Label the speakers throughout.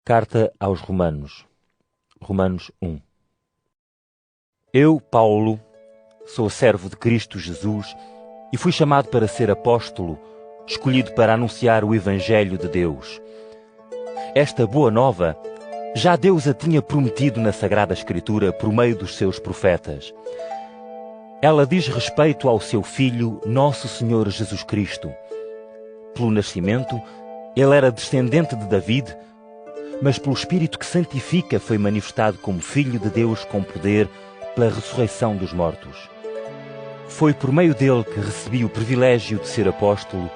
Speaker 1: Carta aos Romanos. Romanos 1. Eu, Paulo, sou servo de Cristo Jesus e fui chamado para ser apóstolo, escolhido para anunciar o Evangelho de Deus. Esta boa nova já Deus a tinha prometido na Sagrada Escritura por meio dos seus profetas. Ela diz respeito ao seu Filho, nosso Senhor Jesus Cristo. Pelo nascimento, ele era descendente de David, mas pelo Espírito que santifica foi manifestado como Filho de Deus com poder pela ressurreição dos mortos. Foi por meio dele que recebi o privilégio de ser apóstolo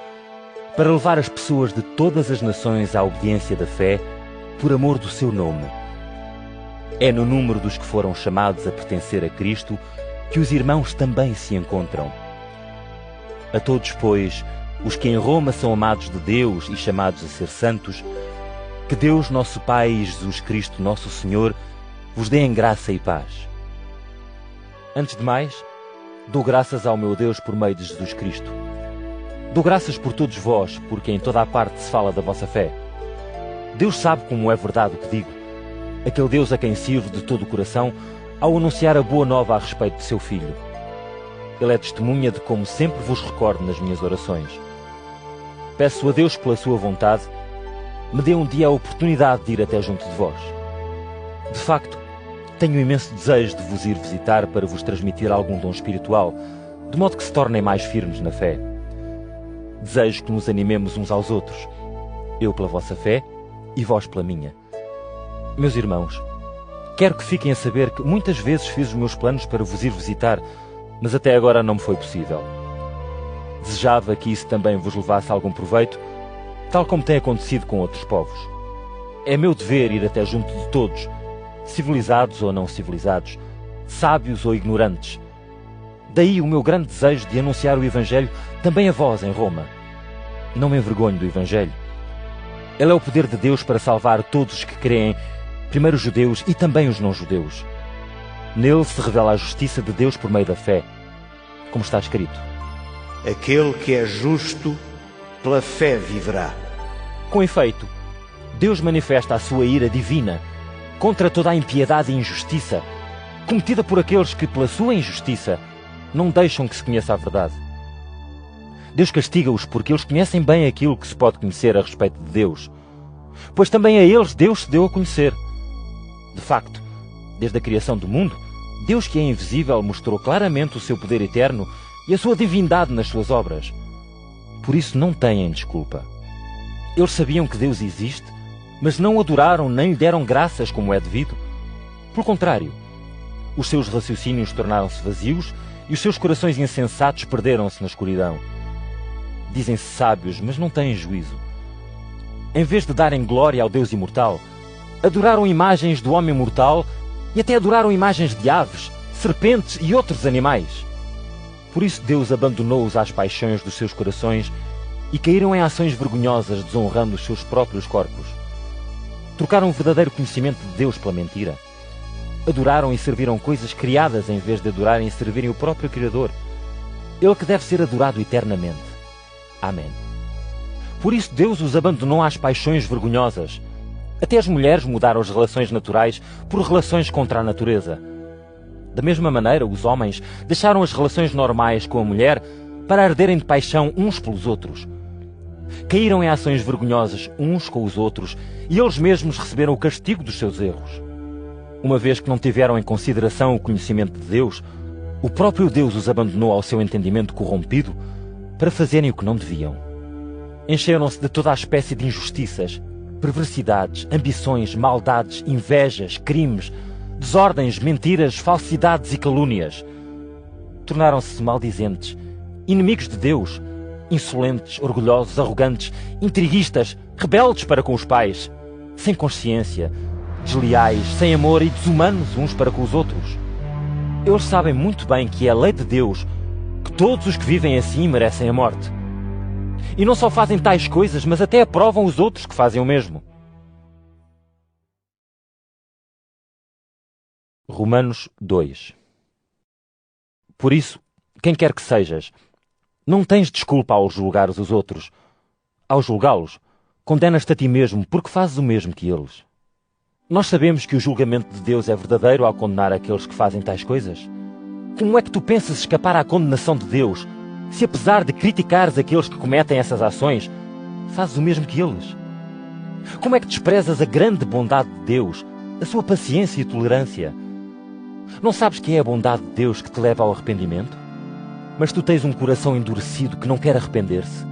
Speaker 1: para levar as pessoas de todas as nações à obediência da fé por amor do seu nome. É no número dos que foram chamados a pertencer a Cristo que os irmãos também se encontram. A todos, pois, os que em Roma são amados de Deus e chamados a ser santos, que Deus, nosso Pai, e Jesus Cristo, nosso Senhor, vos dê em graça e paz. Antes de mais, dou graças ao meu Deus por meio de Jesus Cristo. Dou graças por todos vós, porque em toda a parte se fala da vossa fé. Deus sabe como é verdade o que digo, aquele Deus a quem sirvo de todo o coração ao anunciar a boa nova a respeito de seu Filho. Ele é testemunha de como sempre vos recordo nas minhas orações. Peço a Deus, pela sua vontade, me dê um dia a oportunidade de ir até junto de vós. De facto, tenho imenso desejo de vos ir visitar para vos transmitir algum dom espiritual, de modo que se tornem mais firmes na fé. Desejo que nos animemos uns aos outros, eu pela vossa fé e vós pela minha. Meus irmãos, quero que fiquem a saber que muitas vezes fiz os meus planos para vos ir visitar, mas até agora não me foi possível. Desejava que isso também vos levasse algum proveito, tal como tem acontecido com outros povos. É meu dever ir até junto de todos, civilizados ou não civilizados, sábios ou ignorantes. Daí o meu grande desejo de anunciar o Evangelho também a vós em Roma. Não me envergonho do Evangelho. Ele é o poder de Deus para salvar todos os que creem, primeiro os judeus e também os não-judeus. Nele se revela a justiça de Deus por meio da fé, como está escrito.
Speaker 2: Aquele que é justo, pela fé viverá.
Speaker 1: Com efeito, Deus manifesta a sua ira divina contra toda a impiedade e injustiça cometida por aqueles que, pela sua injustiça, não deixam que se conheça a verdade. Deus castiga-os porque eles conhecem bem aquilo que se pode conhecer a respeito de Deus, pois também a eles Deus se deu a conhecer. De facto, desde a criação do mundo, Deus, que é invisível, mostrou claramente o seu poder eterno e a sua divindade nas suas obras. Por isso não têm desculpa. Eles sabiam que Deus existe, mas não o adoraram nem lhe deram graças como é devido. Pelo contrário, os seus raciocínios tornaram-se vazios e os seus corações insensatos perderam-se na escuridão. Dizem-se sábios, mas não têm juízo. Em vez de darem glória ao Deus imortal, adoraram imagens do homem mortal e até adoraram imagens de aves, serpentes e outros animais. Por isso Deus abandonou-os às paixões dos seus corações e caíram em ações vergonhosas, desonrando os seus próprios corpos. Trocaram o verdadeiro conhecimento de Deus pela mentira. Adoraram e serviram coisas criadas em vez de adorarem e servirem o próprio Criador. Ele que deve ser adorado eternamente. Amém. Por isso Deus os abandonou às paixões vergonhosas. Até as mulheres mudaram as relações naturais por relações contra a natureza. Da mesma maneira, os homens deixaram as relações normais com a mulher para arderem de paixão uns pelos outros. Caíram em ações vergonhosas uns com os outros e eles mesmos receberam o castigo dos seus erros. Uma vez que não tiveram em consideração o conhecimento de Deus, o próprio Deus os abandonou ao seu entendimento corrompido para fazerem o que não deviam. Encheram-se de toda a espécie de injustiças, perversidades, ambições, maldades, invejas, crimes, desordens, mentiras, falsidades e calúnias. Tornaram-se maldizentes, inimigos de Deus, insolentes, orgulhosos, arrogantes, intriguistas, rebeldes para com os pais, sem consciência, desleais, sem amor e desumanos uns para com os outros. Eles sabem muito bem que é a lei de Deus que todos os que vivem assim merecem a morte. E não só fazem tais coisas, mas até aprovam os outros que fazem o mesmo. Romanos 2. Por isso, quem quer que sejas, não tens desculpa ao julgares os outros. Ao julgá-los, condenas-te a ti mesmo, porque fazes o mesmo que eles. Nós sabemos que o julgamento de Deus é verdadeiro ao condenar aqueles que fazem tais coisas. Como é que tu pensas escapar à condenação de Deus, se apesar de criticares aqueles que cometem essas ações, fazes o mesmo que eles? Como é que desprezas a grande bondade de Deus, a sua paciência e tolerância? Não sabes que é a bondade de Deus que te leva ao arrependimento? Mas tu tens um coração endurecido que não quer arrepender-se.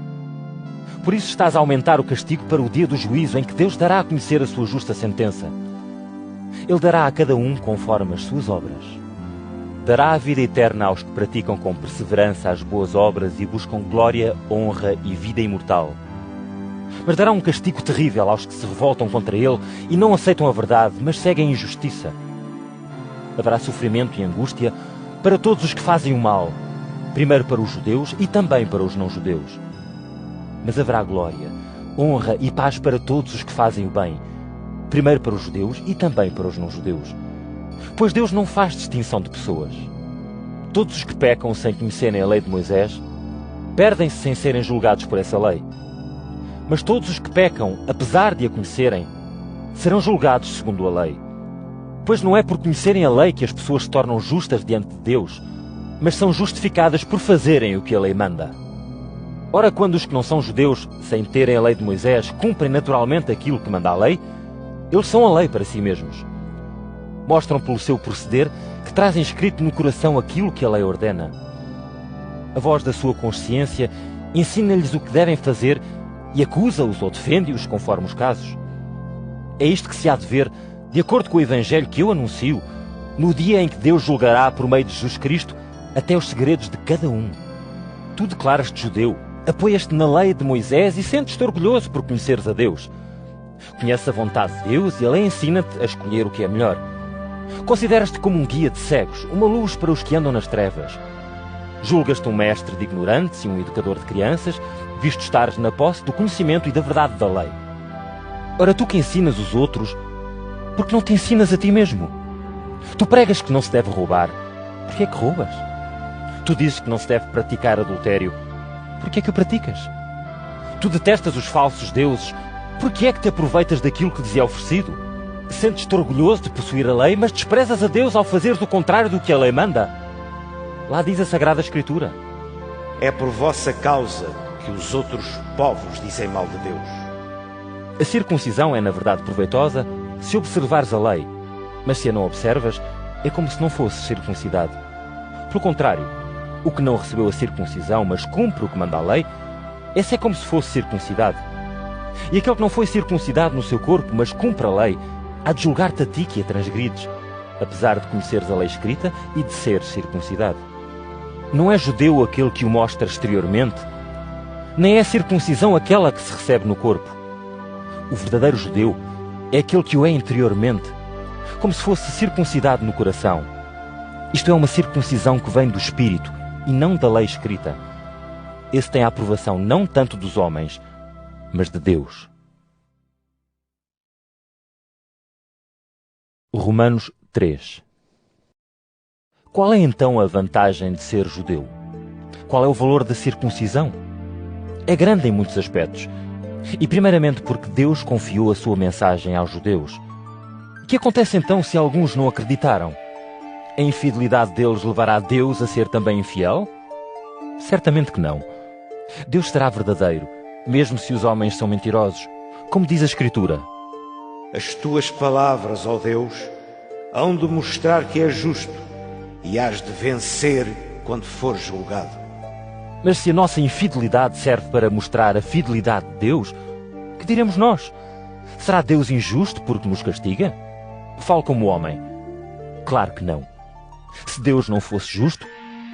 Speaker 1: Por isso estás a aumentar o castigo para o dia do juízo, em que Deus dará a conhecer a sua justa sentença. Ele dará a cada um conforme as suas obras. Dará a vida eterna aos que praticam com perseverança as boas obras e buscam glória, honra e vida imortal. Mas dará um castigo terrível aos que se revoltam contra ele e não aceitam a verdade, mas seguem a injustiça. Haverá sofrimento e angústia para todos os que fazem o mal, primeiro para os judeus e também para os não-judeus. Mas haverá glória, honra e paz para todos os que fazem o bem, primeiro para os judeus e também para os não-judeus. Pois Deus não faz distinção de pessoas. Todos os que pecam sem conhecerem a lei de Moisés, perdem-se sem serem julgados por essa lei. Mas todos os que pecam, apesar de a conhecerem, serão julgados segundo a lei. Pois não é por conhecerem a lei que as pessoas se tornam justas diante de Deus, mas são justificadas por fazerem o que a lei manda. Ora, quando os que não são judeus, sem terem a lei de Moisés, cumprem naturalmente aquilo que manda a lei, eles são a lei para si mesmos. Mostram pelo seu proceder que trazem escrito no coração aquilo que a lei ordena. A voz da sua consciência ensina-lhes o que devem fazer e acusa-os ou defende-os conforme os casos. É isto que se há de ver, de acordo com o Evangelho que eu anuncio, no dia em que Deus julgará por meio de Jesus Cristo até os segredos de cada um. Tu declaras-te judeu, apoias-te na lei de Moisés e sentes-te orgulhoso por conheceres a Deus. Conheces a vontade de Deus e a lei ensina-te a escolher o que é melhor. Consideras-te como um guia de cegos, uma luz para os que andam nas trevas. Julgas-te um mestre de ignorantes e um educador de crianças, visto estares na posse do conhecimento e da verdade da lei. Ora, tu que ensinas os outros, por que não te ensinas a ti mesmo? Tu pregas que não se deve roubar, por que é que roubas? Tu dizes que não se deve praticar adultério, por que é que o praticas? Tu detestas os falsos deuses, por que é que te aproveitas daquilo que lhes é oferecido? Sentes-te orgulhoso de possuir a lei, mas desprezas a Deus ao fazeres o contrário do que a lei manda. Lá diz a Sagrada Escritura:
Speaker 2: É por vossa causa que os outros povos dizem mal de Deus.
Speaker 1: A circuncisão é, na verdade, proveitosa se observares a lei, mas se a não observas, é como se não fosses circuncidado. Pelo contrário, o que não recebeu a circuncisão, mas cumpre o que manda a lei, esse é como se fosse circuncidado. E aquele que não foi circuncidado no seu corpo, mas cumpre a lei, há de julgar-te a ti que a transgrides, apesar de conheceres a lei escrita e de seres circuncidado. Não é judeu aquele que o mostra exteriormente, nem é a circuncisão aquela que se recebe no corpo. O verdadeiro judeu é aquele que o é interiormente, como se fosse circuncidado no coração. Isto é uma circuncisão que vem do Espírito e não da lei escrita. Esse tem a aprovação não tanto dos homens, mas de Deus. Romanos 3. Qual é então a vantagem de ser judeu? Qual é o valor da circuncisão? É grande em muitos aspectos. E primeiramente porque Deus confiou a sua mensagem aos judeus. O que acontece então se alguns não acreditaram? A infidelidade deles levará Deus a ser também infiel? Certamente que não. Deus será verdadeiro, mesmo se os homens são mentirosos, como diz a Escritura.
Speaker 2: As tuas palavras, ó Deus, hão de mostrar que és justo e hás de vencer quando fores julgado.
Speaker 1: Mas se a nossa infidelidade serve para mostrar a fidelidade de Deus, que diremos nós? Será Deus injusto porque nos castiga? Falo como homem. Claro que não. Se Deus não fosse justo,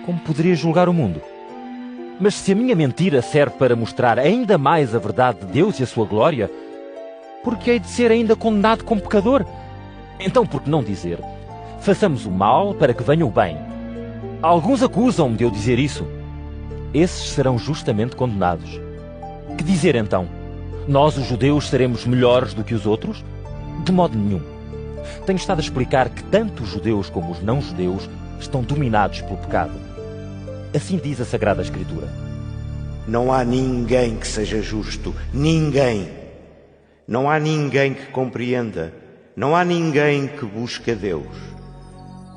Speaker 1: como poderia julgar o mundo? Mas se a minha mentira serve para mostrar ainda mais a verdade de Deus e a sua glória, por que hei de ser ainda condenado como pecador? Então por que não dizer: façamos o mal para que venha o bem? Alguns acusam-me de eu dizer isso. Esses serão justamente condenados. Que dizer então? Nós, os judeus, seremos melhores do que os outros? De modo nenhum. Tenho estado a explicar que tanto os judeus como os não-judeus estão dominados pelo pecado. Assim diz a Sagrada Escritura.
Speaker 2: Não há ninguém que seja justo, ninguém. Não há ninguém que compreenda. Não há ninguém que busque a Deus.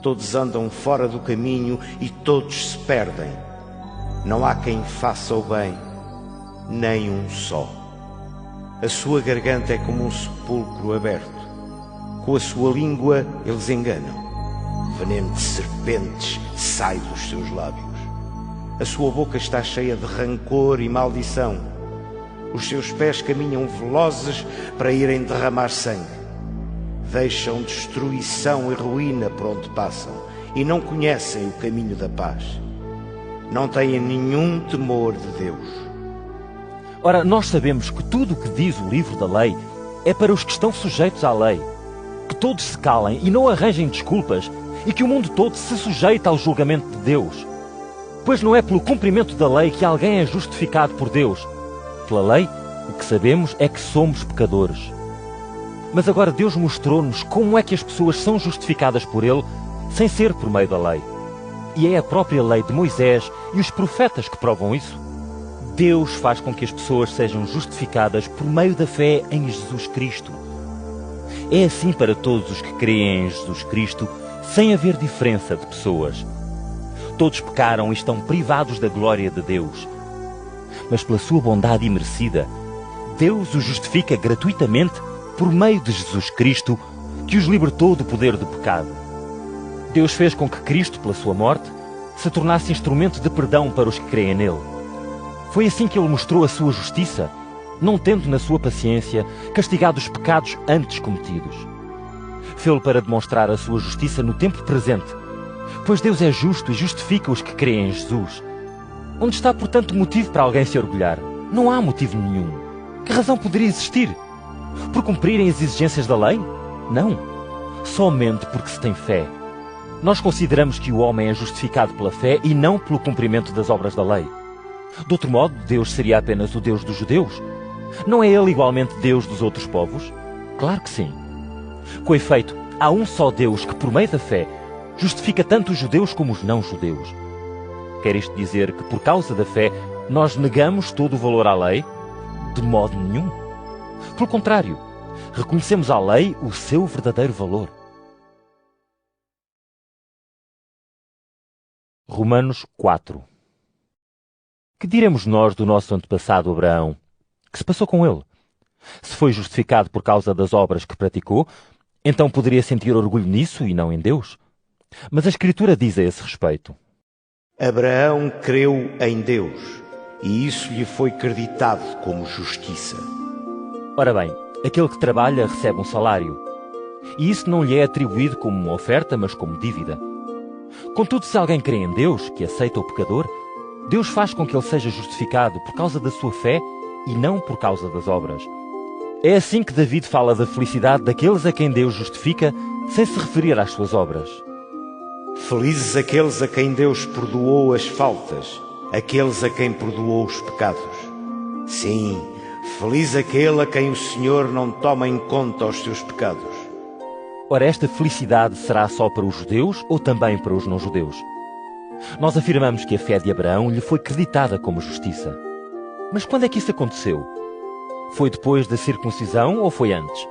Speaker 2: Todos andam fora do caminho e todos se perdem. Não há quem faça o bem, nem um só. A sua garganta é como um sepulcro aberto. Com a sua língua eles enganam. Veneno de serpentes sai dos seus lábios. A sua boca está cheia de rancor e maldição. Os seus pés caminham velozes para irem derramar sangue. Deixam destruição e ruína por onde passam e não conhecem o caminho da paz. Não têm nenhum temor de Deus.
Speaker 1: Ora, nós sabemos que tudo o que diz o livro da lei é para os que estão sujeitos à lei, que todos se calem e não arranjem desculpas, e que o mundo todo se sujeita ao julgamento de Deus. Pois não é pelo cumprimento da lei que alguém é justificado por Deus. Pela lei, o que sabemos é que somos pecadores. Mas agora Deus mostrou-nos como é que as pessoas são justificadas por Ele, sem ser por meio da lei. E é a própria lei de Moisés e os profetas que provam isso. Deus faz com que as pessoas sejam justificadas por meio da fé em Jesus Cristo. É assim para todos os que creem em Jesus Cristo, sem haver diferença de pessoas. Todos pecaram e estão privados da glória de Deus. Mas pela sua bondade imerecida, Deus os justifica gratuitamente por meio de Jesus Cristo, que os libertou do poder do pecado. Deus fez com que Cristo, pela sua morte, se tornasse instrumento de perdão para os que creem nele. Foi assim que ele mostrou a sua justiça, não tendo na sua paciência castigado os pecados antes cometidos. Fê-lo para demonstrar a sua justiça no tempo presente, pois Deus é justo e justifica os que creem em Jesus. Onde está, portanto, motivo para alguém se orgulhar? Não há motivo nenhum. Que razão poderia existir? Por cumprirem as exigências da lei? Não. Somente porque se tem fé. Nós consideramos que o homem é justificado pela fé e não pelo cumprimento das obras da lei. De outro modo, Deus seria apenas o Deus dos judeus? Não é Ele igualmente Deus dos outros povos? Claro que sim. Com efeito, há um só Deus que, por meio da fé, justifica tanto os judeus como os não-judeus. Quer isto dizer que, por causa da fé, nós negamos todo o valor à lei? De modo nenhum. Pelo contrário, reconhecemos à lei o seu verdadeiro valor. Romanos 4. Que diremos nós do nosso antepassado Abraão? Que se passou com ele? Se foi justificado por causa das obras que praticou, então poderia sentir orgulho nisso e não em Deus? Mas a Escritura diz a esse respeito:
Speaker 2: Abraão creu em Deus, e isso lhe foi creditado como justiça.
Speaker 1: Ora bem, aquele que trabalha recebe um salário, e isso não lhe é atribuído como uma oferta, mas como dívida. Contudo, se alguém crê em Deus, que aceita o pecador, Deus faz com que ele seja justificado por causa da sua fé e não por causa das obras. É assim que David fala da felicidade daqueles a quem Deus justifica, sem se referir às suas obras.
Speaker 2: Felizes aqueles a quem Deus perdoou as faltas, aqueles a quem perdoou os pecados. Sim, feliz aquele a quem o Senhor não toma em conta os seus pecados.
Speaker 1: Ora, esta felicidade será só para os judeus ou também para os não-judeus? Nós afirmamos que a fé de Abraão lhe foi creditada como justiça. Mas quando é que isso aconteceu? Foi depois da circuncisão ou foi antes?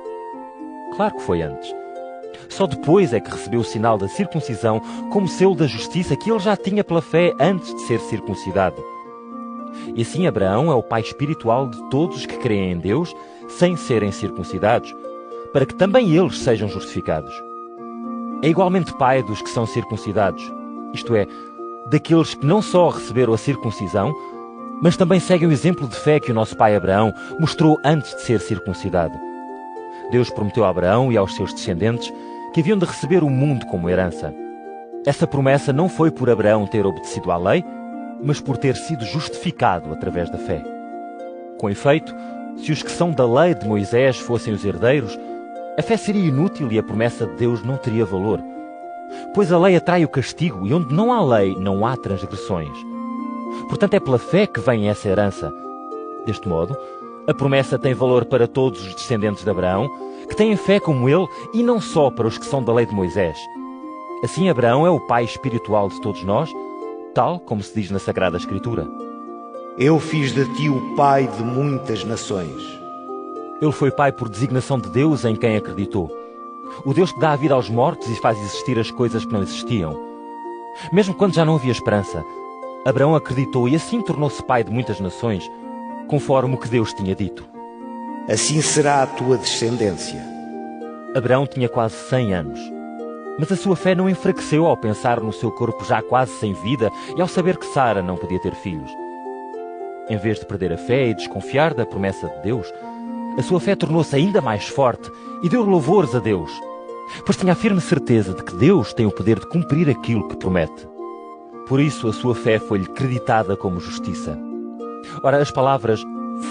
Speaker 1: Claro que foi antes. Só depois é que recebeu o sinal da circuncisão como selo da justiça que ele já tinha pela fé antes de ser circuncidado. E assim Abraão é o pai espiritual de todos os que creem em Deus sem serem circuncidados, para que também eles sejam justificados. É igualmente pai dos que são circuncidados, isto é, daqueles que não só receberam a circuncisão, mas também seguem o exemplo de fé que o nosso pai Abraão mostrou antes de ser circuncidado. Deus prometeu a Abraão e aos seus descendentes que haviam de receber o mundo como herança. Essa promessa não foi por Abraão ter obedecido à lei, mas por ter sido justificado através da fé. Com efeito, se os que são da lei de Moisés fossem os herdeiros, a fé seria inútil e a promessa de Deus não teria valor. Pois a lei atrai o castigo e onde não há lei, não há transgressões. Portanto, é pela fé que vem essa herança. Deste modo, a promessa tem valor para todos os descendentes de Abraão, que têm fé como ele, e não só para os que são da lei de Moisés. Assim, Abraão é o pai espiritual de todos nós, tal como se diz na Sagrada Escritura.
Speaker 2: Eu fiz de ti o pai de muitas nações.
Speaker 1: Ele foi pai por designação de Deus em quem acreditou. O Deus que dá a vida aos mortos e faz existir as coisas que não existiam. Mesmo quando já não havia esperança, Abraão acreditou e assim tornou-se pai de muitas nações, conforme o que Deus tinha dito.
Speaker 2: Assim será a tua descendência.
Speaker 1: Abraão tinha quase 100 anos, mas a sua fé não enfraqueceu ao pensar no seu corpo já quase sem vida e ao saber que Sara não podia ter filhos. Em vez de perder a fé e desconfiar da promessa de Deus, a sua fé tornou-se ainda mais forte e deu louvores a Deus, pois tinha a firme certeza de que Deus tem o poder de cumprir aquilo que promete. Por isso a sua fé foi-lhe creditada como justiça. Ora, as palavras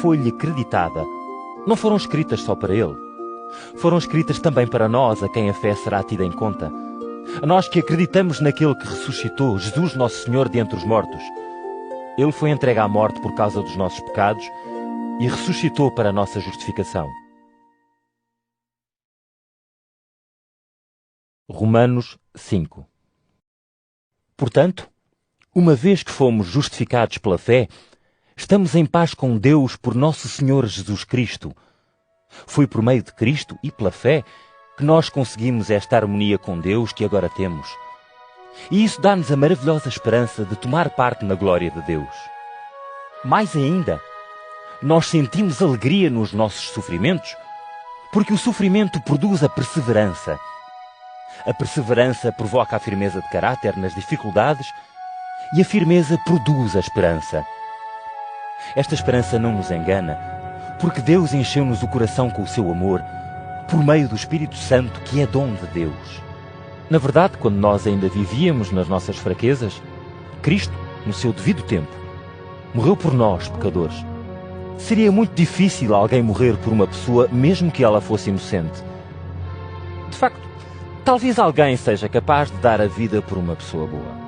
Speaker 1: "foi-lhe creditada" não foram escritas só para ele. Foram escritas também para nós, a quem a fé será tida em conta. A nós que acreditamos naquele que ressuscitou, Jesus Nosso Senhor, de entre os mortos. Ele foi entregue à morte por causa dos nossos pecados e ressuscitou para a nossa justificação. Romanos 5. Portanto, uma vez que fomos justificados pela fé, estamos em paz com Deus por nosso Senhor Jesus Cristo. Foi por meio de Cristo e pela fé que nós conseguimos esta harmonia com Deus que agora temos. E isso dá-nos a maravilhosa esperança de tomar parte na glória de Deus. Mais ainda, nós sentimos alegria nos nossos sofrimentos, porque o sofrimento produz a perseverança. A perseverança provoca a firmeza de caráter nas dificuldades e a firmeza produz a esperança. Esta esperança não nos engana, porque Deus encheu-nos o coração com o seu amor, por meio do Espírito Santo, que é dom de Deus. Na verdade, quando nós ainda vivíamos nas nossas fraquezas, Cristo, no seu devido tempo, morreu por nós, pecadores. Seria muito difícil alguém morrer por uma pessoa, mesmo que ela fosse inocente. De facto, talvez alguém seja capaz de dar a vida por uma pessoa boa.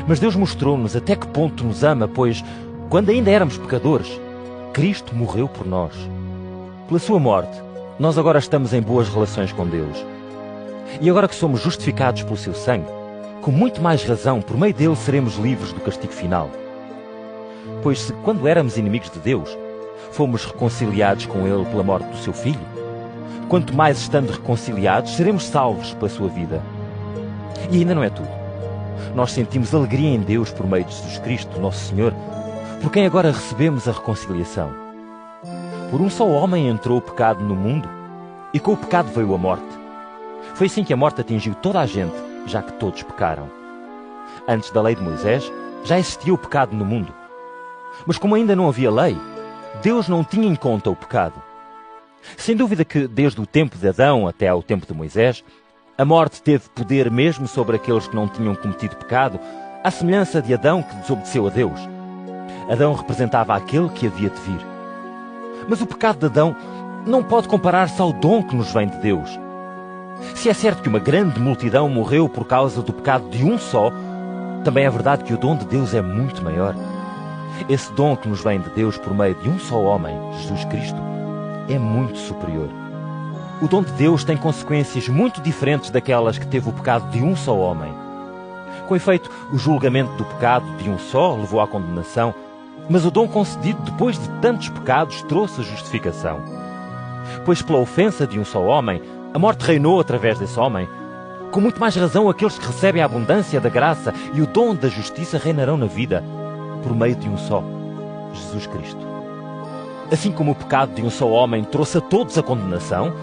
Speaker 1: Mas Deus mostrou-nos até que ponto nos ama, pois, quando ainda éramos pecadores, Cristo morreu por nós. Pela sua morte, nós agora estamos em boas relações com Deus. E agora que somos justificados pelo seu sangue, com muito mais razão, por meio dele seremos livres do castigo final. Pois se, quando éramos inimigos de Deus, fomos reconciliados com ele pela morte do seu Filho, quanto mais estando reconciliados, seremos salvos pela sua vida. E ainda não é tudo. Nós sentimos alegria em Deus por meio de Jesus Cristo, nosso Senhor, por quem agora recebemos a reconciliação. Por um só homem entrou o pecado no mundo, e com o pecado veio a morte. Foi assim que a morte atingiu toda a gente, já que todos pecaram. Antes da lei de Moisés, já existia o pecado no mundo. Mas como ainda não havia lei, Deus não tinha em conta o pecado. Sem dúvida que, desde o tempo de Adão até ao tempo de Moisés, a morte teve poder mesmo sobre aqueles que não tinham cometido pecado, à semelhança de Adão que desobedeceu a Deus. Adão representava aquele que havia de vir. Mas o pecado de Adão não pode comparar-se ao dom que nos vem de Deus. Se é certo que uma grande multidão morreu por causa do pecado de um só, também é verdade que o dom de Deus é muito maior. Esse dom que nos vem de Deus por meio de um só homem, Jesus Cristo, é muito superior. O dom de Deus tem consequências muito diferentes daquelas que teve o pecado de um só homem. Com efeito, o julgamento do pecado de um só levou à condenação, mas o dom concedido depois de tantos pecados trouxe a justificação. Pois pela ofensa de um só homem, a morte reinou através desse homem. Com muito mais razão, aqueles que recebem a abundância da graça e o dom da justiça reinarão na vida, por meio de um só, Jesus Cristo. Assim como o pecado de um só homem trouxe a todos a condenação,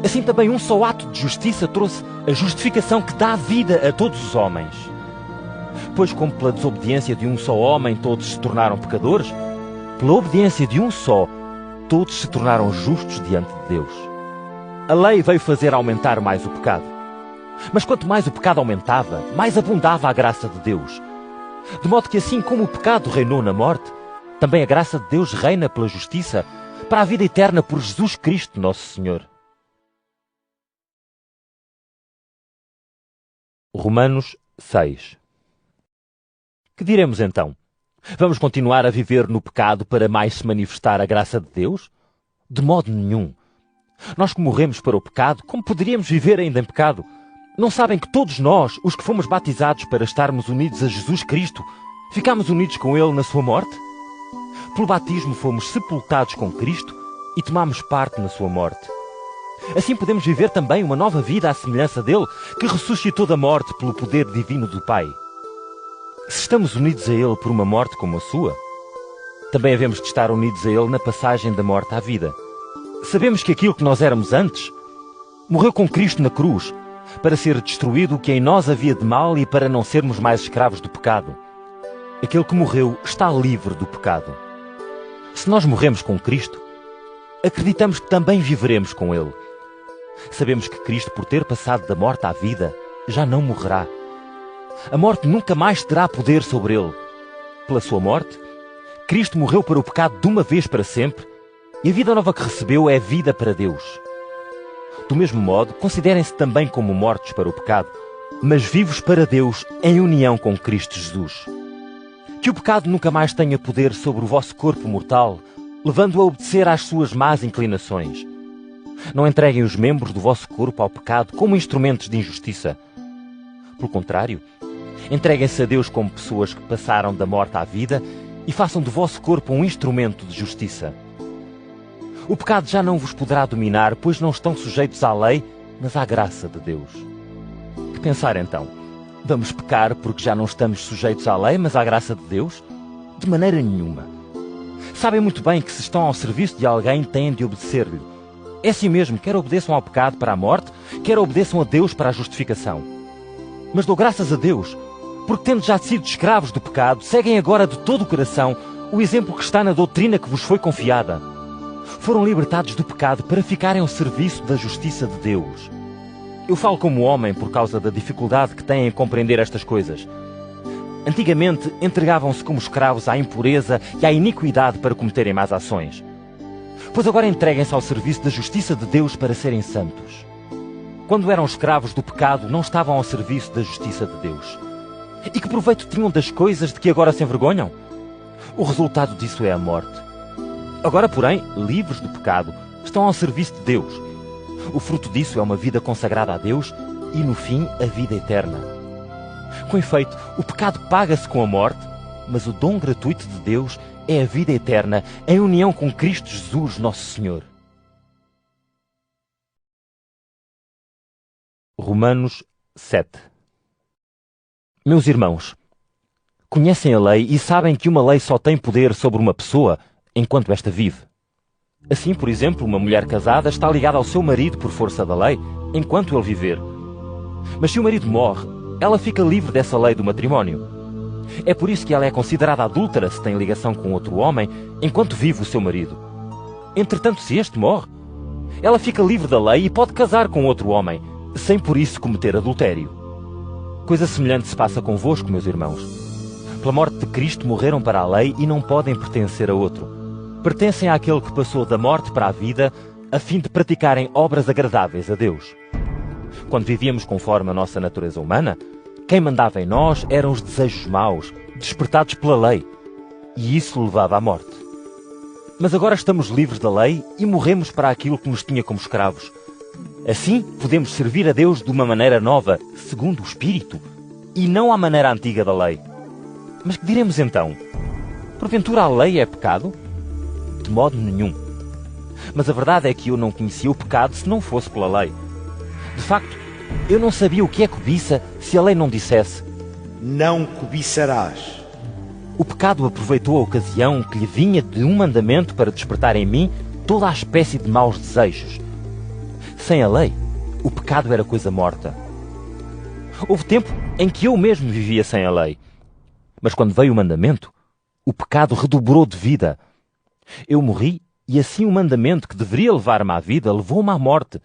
Speaker 1: assim também um só ato de justiça trouxe a justificação que dá vida a todos os homens. Pois como pela desobediência de um só homem todos se tornaram pecadores, pela obediência de um só, todos se tornaram justos diante de Deus. A lei veio fazer aumentar mais o pecado. Mas quanto mais o pecado aumentava, mais abundava a graça de Deus. De modo que assim como o pecado reinou na morte, também a graça de Deus reina pela justiça, para a vida eterna por Jesus Cristo, nosso Senhor. Romanos 6. Que diremos então? Vamos continuar a viver no pecado para mais se manifestar a graça de Deus? De modo nenhum. Nós que morremos para o pecado, como poderíamos viver ainda em pecado? Não sabem que todos nós, os que fomos batizados para estarmos unidos a Jesus Cristo, ficámos unidos com Ele na sua morte? Pelo batismo fomos sepultados com Cristo e tomámos parte na sua morte. Assim podemos viver também uma nova vida à semelhança dele, que ressuscitou da morte pelo poder divino do Pai. Se estamos unidos a ele por uma morte como a sua, também havemos de estar unidos a ele na passagem da morte à vida. Sabemos que aquilo que nós éramos antes morreu com Cristo na cruz, para ser destruído o que em nós havia de mal e para não sermos mais escravos do pecado. Aquele que morreu está livre do pecado. Se nós morremos com Cristo, acreditamos que também viveremos com Ele. Sabemos que Cristo, por ter passado da morte à vida, já não morrerá. A morte nunca mais terá poder sobre Ele. Pela sua morte, Cristo morreu para o pecado de uma vez para sempre, e a vida nova que recebeu é vida para Deus. Do mesmo modo, considerem-se também como mortos para o pecado, mas vivos para Deus em união com Cristo Jesus. Que o pecado nunca mais tenha poder sobre o vosso corpo mortal, levando-o a obedecer às suas más inclinações. Não entreguem os membros do vosso corpo ao pecado como instrumentos de injustiça. Pelo contrário, entreguem-se a Deus como pessoas que passaram da morte à vida e façam do vosso corpo um instrumento de justiça. O pecado já não vos poderá dominar, pois não estão sujeitos à lei, mas à graça de Deus. Que pensar então? Vamos pecar porque já não estamos sujeitos à lei, mas à graça de Deus? De maneira nenhuma. Sabem muito bem que se estão ao serviço de alguém, têm de obedecer-lhe. É assim mesmo, quer obedeçam ao pecado para a morte, quer obedeçam a Deus para a justificação. Mas dou graças a Deus, porque tendo já sido escravos do pecado, seguem agora de todo o coração o exemplo que está na doutrina que vos foi confiada. Foram libertados do pecado para ficarem ao serviço da justiça de Deus. Eu falo como homem por causa da dificuldade que têm em compreender estas coisas. Antigamente, entregavam-se como escravos à impureza e à iniquidade para cometerem más ações. Pois agora entreguem-se ao serviço da justiça de Deus para serem santos. Quando eram escravos do pecado, não estavam ao serviço da justiça de Deus. E que proveito tinham das coisas de que agora se envergonham? O resultado disso é a morte. Agora, porém, livres do pecado, estão ao serviço de Deus. O fruto disso é uma vida consagrada a Deus e, no fim, a vida eterna. Com efeito, o pecado paga-se com a morte, mas o dom gratuito de Deus é a vida eterna em união com Cristo Jesus, nosso Senhor. Romanos 7. Meus irmãos, conhecem a lei e sabem que uma lei só tem poder sobre uma pessoa enquanto esta vive. Assim, por exemplo, uma mulher casada está ligada ao seu marido por força da lei, enquanto ele viver. Mas se o marido morre, ela fica livre dessa lei do matrimónio. É por isso que ela é considerada adúltera se tem ligação com outro homem, enquanto vive o seu marido. Entretanto, se este morre, ela fica livre da lei e pode casar com outro homem, sem por isso cometer adultério. Coisa semelhante se passa convosco, meus irmãos. Pela morte de Cristo morreram para a lei e não podem pertencer a outro. Pertencem àquele que passou da morte para a vida, a fim de praticarem obras agradáveis a Deus. Quando vivíamos conforme a nossa natureza humana, quem mandava em nós eram os desejos maus, despertados pela lei, e isso levava à morte. Mas agora estamos livres da lei e morremos para aquilo que nos tinha como escravos. Assim, podemos servir a Deus de uma maneira nova, segundo o Espírito, e não à maneira antiga da lei. Mas que diremos então? Porventura a lei é pecado? De modo nenhum. Mas a verdade é que eu não conhecia o pecado se não fosse pela lei. De facto, eu não sabia o que é cobiça se a lei não dissesse:
Speaker 2: não cobiçarás.
Speaker 1: O pecado aproveitou a ocasião que lhe vinha de um mandamento para despertar em mim toda a espécie de maus desejos. Sem a lei, o pecado era coisa morta. Houve tempo em que eu mesmo vivia sem a lei. Mas quando veio o mandamento, o pecado redobrou de vida. Eu morri e assim o mandamento que deveria levar-me à vida levou-me à morte.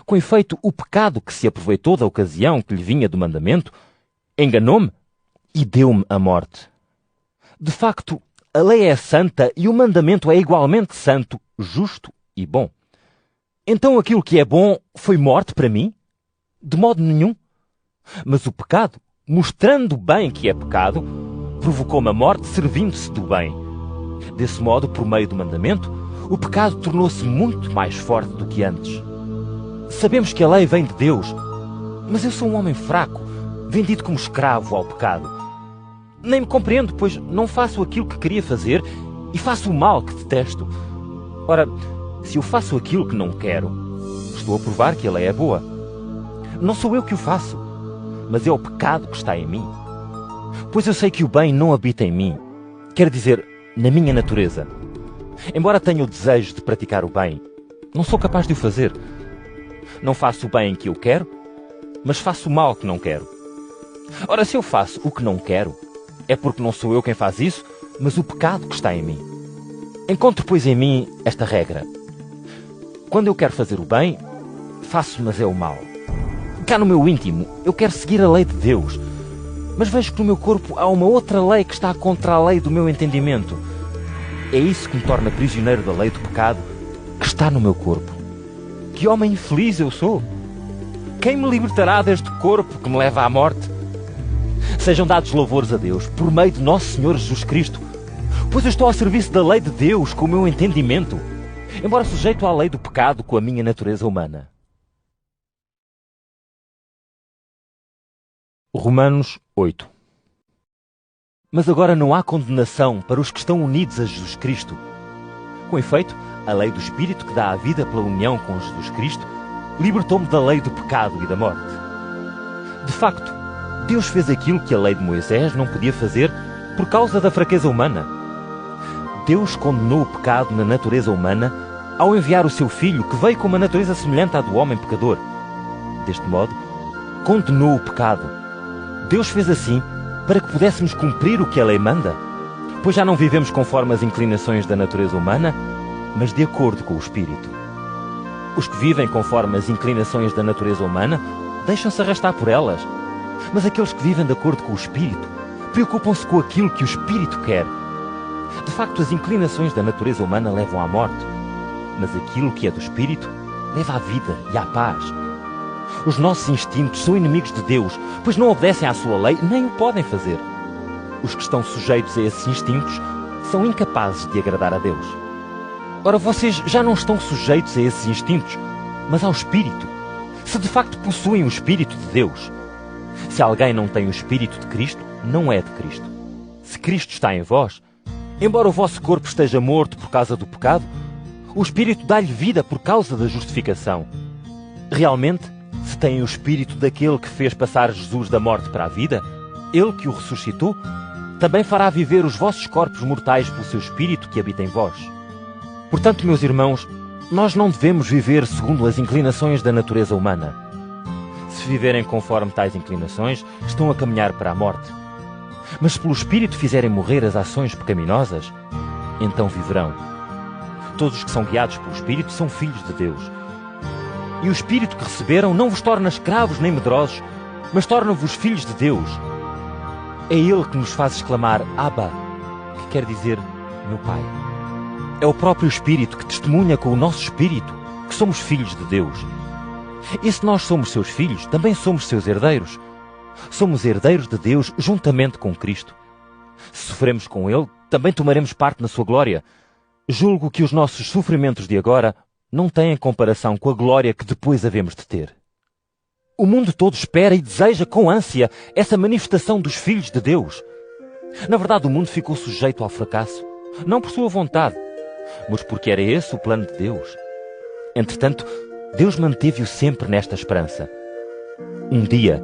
Speaker 1: Com efeito, o pecado que se aproveitou da ocasião que lhe vinha do mandamento enganou-me e deu-me a morte. De facto, a lei é santa e o mandamento é igualmente santo, justo e bom. Então aquilo que é bom foi morte para mim? De modo nenhum. Mas o pecado, mostrando bem que é pecado, provocou-me a morte servindo-se do bem. Desse modo, por meio do mandamento, o pecado tornou-se muito mais forte do que antes. Sabemos que a lei vem de Deus, mas eu sou um homem fraco, vendido como escravo ao pecado. Nem me compreendo, pois não faço aquilo que queria fazer e faço o mal que detesto. Ora, se eu faço aquilo que não quero, estou a provar que a lei é boa. Não sou eu que o faço, mas é o pecado que está em mim. Pois eu sei que o bem não habita em mim, quer dizer, na minha natureza. Embora tenha o desejo de praticar o bem, não sou capaz de o fazer. Não faço o bem que eu quero, mas faço o mal que não quero. Ora, se eu faço o que não quero, é porque não sou eu quem faz isso, mas o pecado que está em mim. Encontro, pois, em mim esta regra. Quando eu quero fazer o bem, faço, mas é o mal. Cá no meu íntimo, eu quero seguir a lei de Deus, mas vejo que no meu corpo há uma outra lei que está contra a lei do meu entendimento. É isso que me torna prisioneiro da lei do pecado que está no meu corpo. Que homem infeliz eu sou! Quem me libertará deste corpo que me leva à morte? Sejam dados louvores a Deus por meio de nosso Senhor Jesus Cristo, pois eu estou ao serviço da lei de Deus com o meu entendimento, embora sujeito à lei do pecado com a minha natureza humana. Romanos 8. Mas agora não há condenação para os que estão unidos a Jesus Cristo. Com efeito, a lei do Espírito que dá a vida pela união com Jesus Cristo libertou-me da lei do pecado e da morte. De facto, Deus fez aquilo que a lei de Moisés não podia fazer por causa da fraqueza humana. Deus condenou o pecado na natureza humana ao enviar o seu Filho, que veio com uma natureza semelhante à do homem pecador. Deste modo, condenou o pecado. Deus fez assim para que pudéssemos cumprir o que a lei manda, pois já não vivemos conforme as inclinações da natureza humana, mas de acordo com o Espírito. Os que vivem conforme as inclinações da natureza humana deixam-se arrastar por elas, mas aqueles que vivem de acordo com o Espírito preocupam-se com aquilo que o Espírito quer. De facto, as inclinações da natureza humana levam à morte, mas aquilo que é do Espírito leva à vida e à paz. Os nossos instintos são inimigos de Deus, pois não obedecem à sua lei, nem o podem fazer. Os que estão sujeitos a esses instintos são incapazes de agradar a Deus. Ora, vocês já não estão sujeitos a esses instintos, mas ao Espírito, se de facto possuem o Espírito de Deus. Se alguém não tem o Espírito de Cristo, não é de Cristo. Se Cristo está em vós, embora o vosso corpo esteja morto por causa do pecado, o Espírito dá-lhe vida por causa da justificação. Realmente, se têm o Espírito daquele que fez passar Jesus da morte para a vida, ele que o ressuscitou, também fará viver os vossos corpos mortais pelo seu Espírito que habita em vós. Portanto, meus irmãos, nós não devemos viver segundo as inclinações da natureza humana. Se viverem conforme tais inclinações, estão a caminhar para a morte. Mas se pelo Espírito fizerem morrer as ações pecaminosas, então viverão. Todos os que são guiados pelo Espírito são filhos de Deus. E o Espírito que receberam não vos torna escravos nem medrosos, mas torna-vos filhos de Deus. É Ele que nos faz exclamar Abba, que quer dizer meu Pai. É o próprio Espírito que testemunha com o nosso Espírito que somos filhos de Deus. E se nós somos seus filhos, também somos seus herdeiros. Somos herdeiros de Deus juntamente com Cristo. Se sofremos com Ele, também tomaremos parte na sua glória. Julgo que os nossos sofrimentos de agora não têm comparação com a glória que depois havemos de ter. O mundo todo espera e deseja com ânsia essa manifestação dos filhos de Deus. Na verdade, o mundo ficou sujeito ao fracasso, não por sua vontade, mas porque era esse o plano de Deus. Entretanto, Deus manteve-o sempre nesta esperança. Um dia,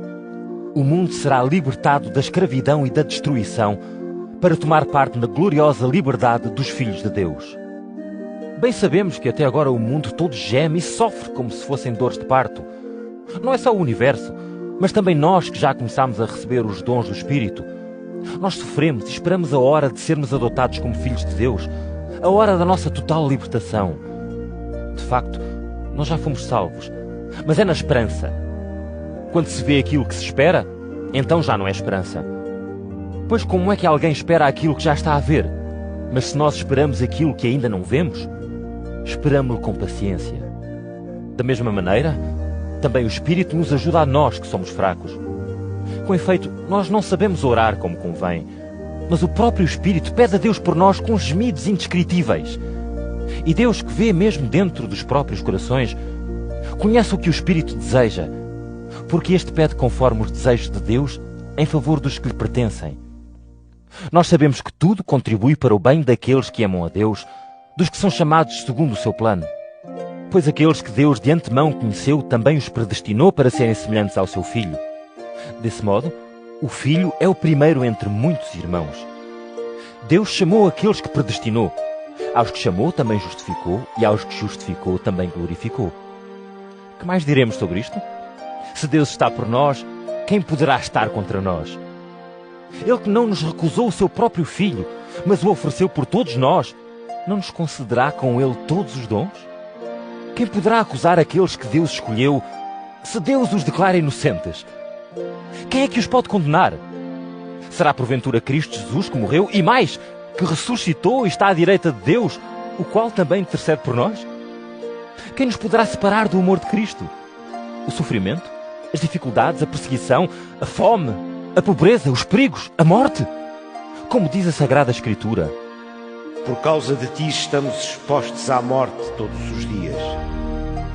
Speaker 1: o mundo será libertado da escravidão e da destruição para tomar parte na gloriosa liberdade dos filhos de Deus. Bem sabemos que até agora o mundo todo geme e sofre como se fossem dores de parto. Não é só o universo, mas também nós que já começámos a receber os dons do Espírito. Nós sofremos e esperamos a hora de sermos adotados como filhos de Deus, a hora da nossa total libertação. De facto, nós já fomos salvos, mas é na esperança. Quando se vê aquilo que se espera, então já não é esperança. Pois como é que alguém espera aquilo que já está a ver? Mas se nós esperamos aquilo que ainda não vemos, esperamo-lo com paciência. Da mesma maneira, também o Espírito nos ajuda a nós que somos fracos. Com efeito, nós não sabemos orar como convém, mas o próprio Espírito pede a Deus por nós com gemidos indescritíveis. E Deus, que vê mesmo dentro dos próprios corações, conhece o que o Espírito deseja, porque este pede conforme os desejos de Deus em favor dos que lhe pertencem. Nós sabemos que tudo contribui para o bem daqueles que amam a Deus, dos que são chamados segundo o seu plano. Pois aqueles que Deus de antemão conheceu também os predestinou para serem semelhantes ao seu Filho. Desse modo, o Filho é o primeiro entre muitos irmãos. Deus chamou aqueles que predestinou. Aos que chamou também justificou, e aos que justificou também glorificou. Que mais diremos sobre isto? Se Deus está por nós, quem poderá estar contra nós? Ele que não nos recusou o seu próprio Filho, mas o ofereceu por todos nós, não nos concederá com ele todos os dons? Quem poderá acusar aqueles que Deus escolheu, se Deus os declara inocentes? Quem é que os pode condenar? Será porventura Cristo Jesus que morreu e mais, que ressuscitou e está à direita de Deus, o qual também intercede por nós? Quem nos poderá separar do amor de Cristo? O sofrimento, as dificuldades, a perseguição, a fome, a pobreza, os perigos, a morte? Como diz a Sagrada Escritura:
Speaker 2: por causa de ti estamos expostos à morte todos os dias.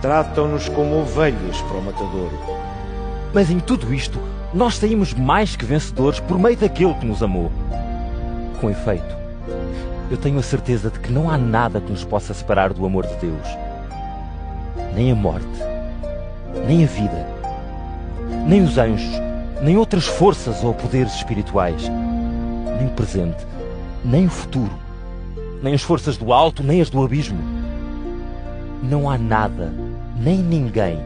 Speaker 2: Tratam-nos como ovelhas para o matadouro.
Speaker 1: Mas em tudo isto, nós saímos mais que vencedores por meio daquele que nos amou. Com efeito, eu tenho a certeza de que não há nada que nos possa separar do amor de Deus. Nem a morte, nem a vida, nem os anjos, nem outras forças ou poderes espirituais, nem o presente, nem o futuro, nem as forças do alto, nem as do abismo. Não há nada, nem ninguém,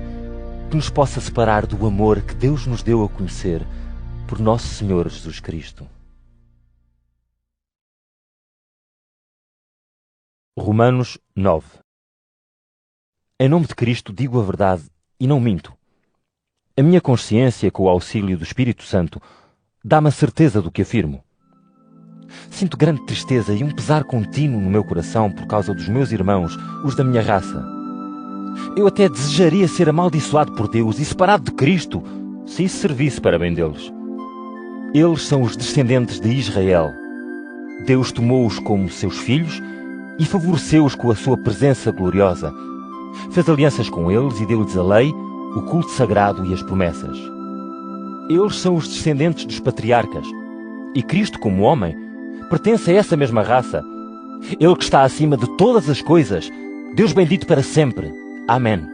Speaker 1: que nos possa separar do amor que Deus nos deu a conhecer por nosso Senhor Jesus Cristo. Romanos 9. Em nome de Cristo digo a verdade e não minto. A minha consciência, com o auxílio do Espírito Santo, dá-me a certeza do que afirmo. Sinto grande tristeza e um pesar contínuo no meu coração por causa dos meus irmãos, os da minha raça. Eu até desejaria ser amaldiçoado por Deus e separado de Cristo, se isso servisse para bem deles. Eles são os descendentes de Israel. Deus tomou-os como seus filhos e favoreceu-os com a sua presença gloriosa. Fez alianças com eles e deu-lhes a lei, o culto sagrado e as promessas. Eles são os descendentes dos patriarcas. E Cristo, como homem, pertence a essa mesma raça. Ele que está acima de todas as coisas, Deus bendito para sempre. Amém.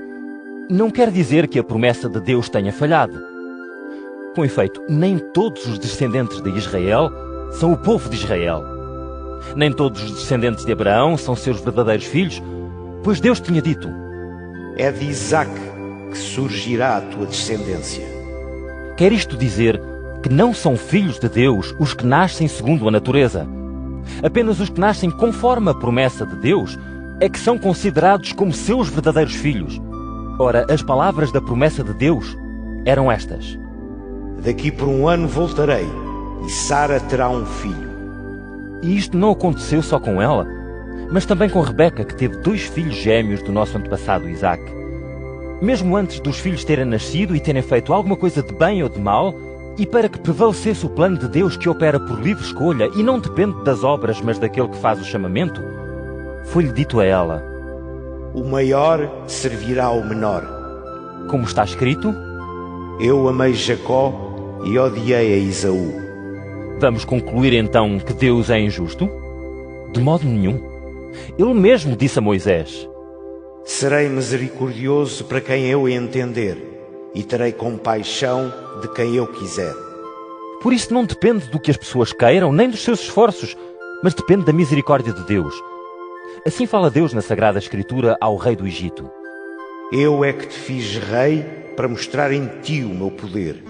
Speaker 1: Não quer dizer que a promessa de Deus tenha falhado. Com efeito, nem todos os descendentes de Israel são o povo de Israel. Nem todos os descendentes de Abraão são seus verdadeiros filhos, pois Deus tinha dito:
Speaker 2: é de Isaque que surgirá a tua descendência.
Speaker 1: Quer isto dizer que não são filhos de Deus os que nascem segundo a natureza. Apenas os que nascem conforme a promessa de Deus é que são considerados como seus verdadeiros filhos. Ora, as palavras da promessa de Deus eram estas:
Speaker 2: daqui por 1 ano voltarei, e Sara terá um filho.
Speaker 1: E isto não aconteceu só com ela, mas também com Rebeca, que teve 2 filhos gêmeos do nosso antepassado Isaque. Mesmo antes dos filhos terem nascido e terem feito alguma coisa de bem ou de mal, e para que prevalecesse o plano de Deus que opera por livre escolha e não depende das obras, mas daquele que faz o chamamento, foi-lhe dito a ela:
Speaker 2: o maior servirá ao menor.
Speaker 1: Como está escrito:
Speaker 2: eu amei Jacó e odiei a Esaú.
Speaker 1: Vamos concluir então que Deus é injusto? De modo nenhum. Ele mesmo disse a Moisés:
Speaker 2: serei misericordioso para quem eu entender, e terei compaixão de quem eu quiser.
Speaker 1: Por isso não depende do que as pessoas queiram, nem dos seus esforços, mas depende da misericórdia de Deus. Assim fala Deus na Sagrada Escritura ao rei do Egito:
Speaker 2: eu é que te fiz rei para mostrar em ti o meu poder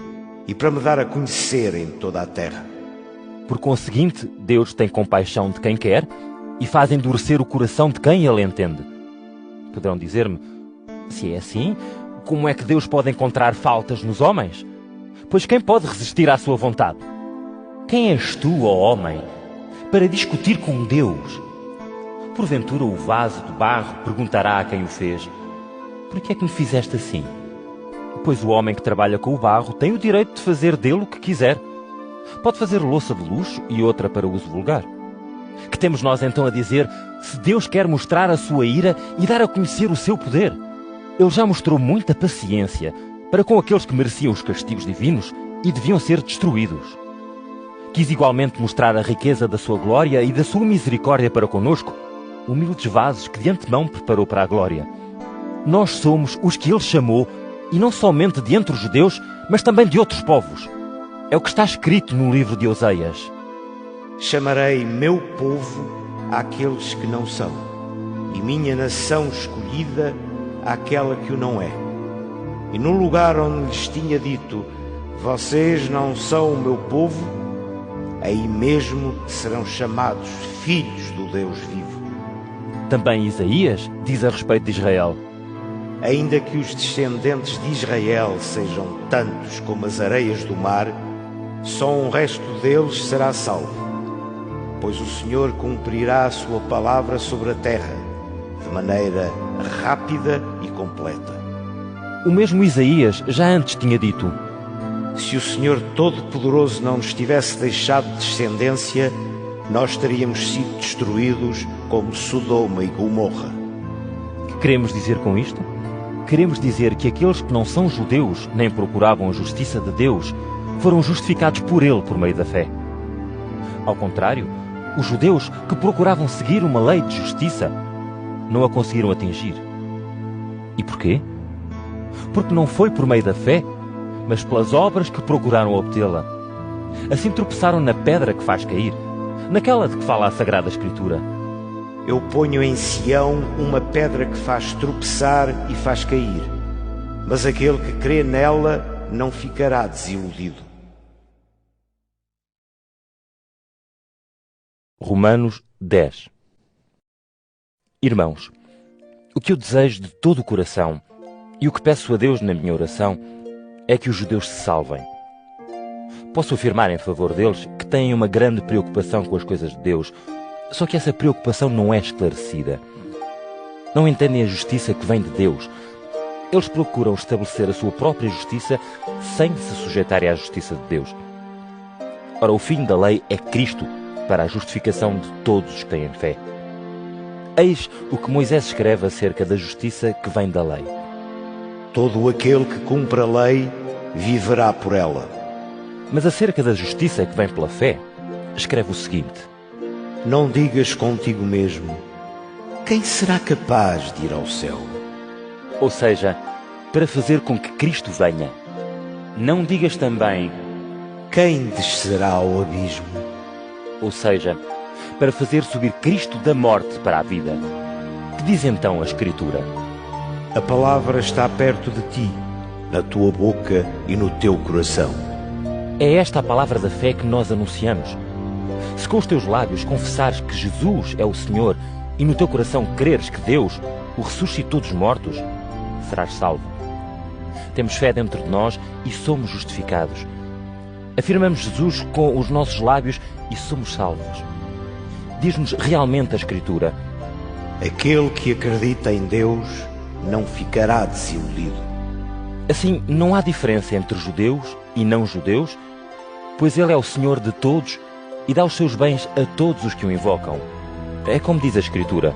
Speaker 2: e para me dar a conhecer em toda a terra.
Speaker 1: Por conseguinte, Deus tem compaixão de quem quer e faz endurecer o coração de quem ele entende. Poderão dizer-me: se é assim, como é que Deus pode encontrar faltas nos homens? Pois quem pode resistir à sua vontade? Quem és tu, ó homem, para discutir com Deus? Porventura o vaso de barro perguntará a quem o fez: por que é que me fizeste assim? Pois o homem que trabalha com o barro tem o direito de fazer dele o que quiser. Pode fazer louça de luxo e outra para uso vulgar. Que temos nós então a dizer, se Deus quer mostrar a sua ira e dar a conhecer o seu poder? Ele já mostrou muita paciência para com aqueles que mereciam os castigos divinos e deviam ser destruídos. Quis igualmente mostrar a riqueza da sua glória e da sua misericórdia para conosco, humildes vasos que de antemão preparou para a glória. Nós somos os que Ele chamou, e não somente de entre os judeus, mas também de outros povos. É o que está escrito no livro de Oseias.
Speaker 2: Chamarei meu povo àqueles que não são, e minha nação escolhida àquela que o não é. E no lugar onde lhes tinha dito, vocês não são o meu povo, aí mesmo serão chamados filhos do Deus vivo.
Speaker 1: Também Isaías diz a respeito de Israel:
Speaker 2: Ainda que os descendentes de Israel sejam tantos como as areias do mar, só um resto deles será salvo, pois o Senhor cumprirá a sua palavra sobre a terra, de maneira rápida e completa.
Speaker 1: O mesmo Isaías já antes tinha dito:
Speaker 2: Se o Senhor Todo-Poderoso não nos tivesse deixado descendência, nós teríamos sido destruídos como Sodoma e Gomorra.
Speaker 1: O que queremos dizer com isto? Queremos dizer que aqueles que não são judeus nem procuravam a justiça de Deus foram justificados por Ele por meio da fé. Ao contrário, os judeus que procuravam seguir uma lei de justiça não a conseguiram atingir. E porquê? Porque não foi por meio da fé, mas pelas obras que procuraram obtê-la. Assim tropeçaram na pedra que faz cair, naquela de que fala a Sagrada Escritura.
Speaker 2: Eu ponho em Sião uma pedra que faz tropeçar e faz cair, mas aquele que crê nela não ficará desiludido.
Speaker 1: Romanos 10. Irmãos, o que eu desejo de todo o coração e o que peço a Deus na minha oração é que os judeus se salvem. Posso afirmar em favor deles que têm uma grande preocupação com as coisas de Deus, só que essa preocupação não é esclarecida. Não entendem a justiça que vem de Deus. Eles procuram estabelecer a sua própria justiça sem se sujeitarem à justiça de Deus. Ora, o fim da lei é Cristo para a justificação de todos os que têm fé. Eis o que Moisés escreve acerca da justiça que vem da lei.
Speaker 2: Todo aquele que cumpre a lei viverá por ela.
Speaker 1: Mas acerca da justiça que vem pela fé, escreve o seguinte:
Speaker 2: Não digas contigo mesmo, quem será capaz de ir ao céu?
Speaker 1: Ou seja, para fazer com que Cristo venha. Não digas também,
Speaker 2: quem descerá ao abismo?
Speaker 1: Ou seja, para fazer subir Cristo da morte para a vida. Que diz então a Escritura?
Speaker 2: A palavra está perto de ti, na tua boca e no teu coração.
Speaker 1: É esta a palavra da fé que nós anunciamos. Se com os teus lábios confessares que Jesus é o Senhor e no teu coração creres que Deus o ressuscitou dos mortos, serás salvo. Temos fé dentro de nós e somos justificados. Afirmamos Jesus com os nossos lábios e somos salvos. Diz-nos realmente a Escritura:
Speaker 2: Aquele que acredita em Deus não ficará desiludido.
Speaker 1: Assim, não há diferença entre judeus e não judeus, pois Ele é o Senhor de todos e dá os seus bens a todos os que o invocam. É como diz a Escritura: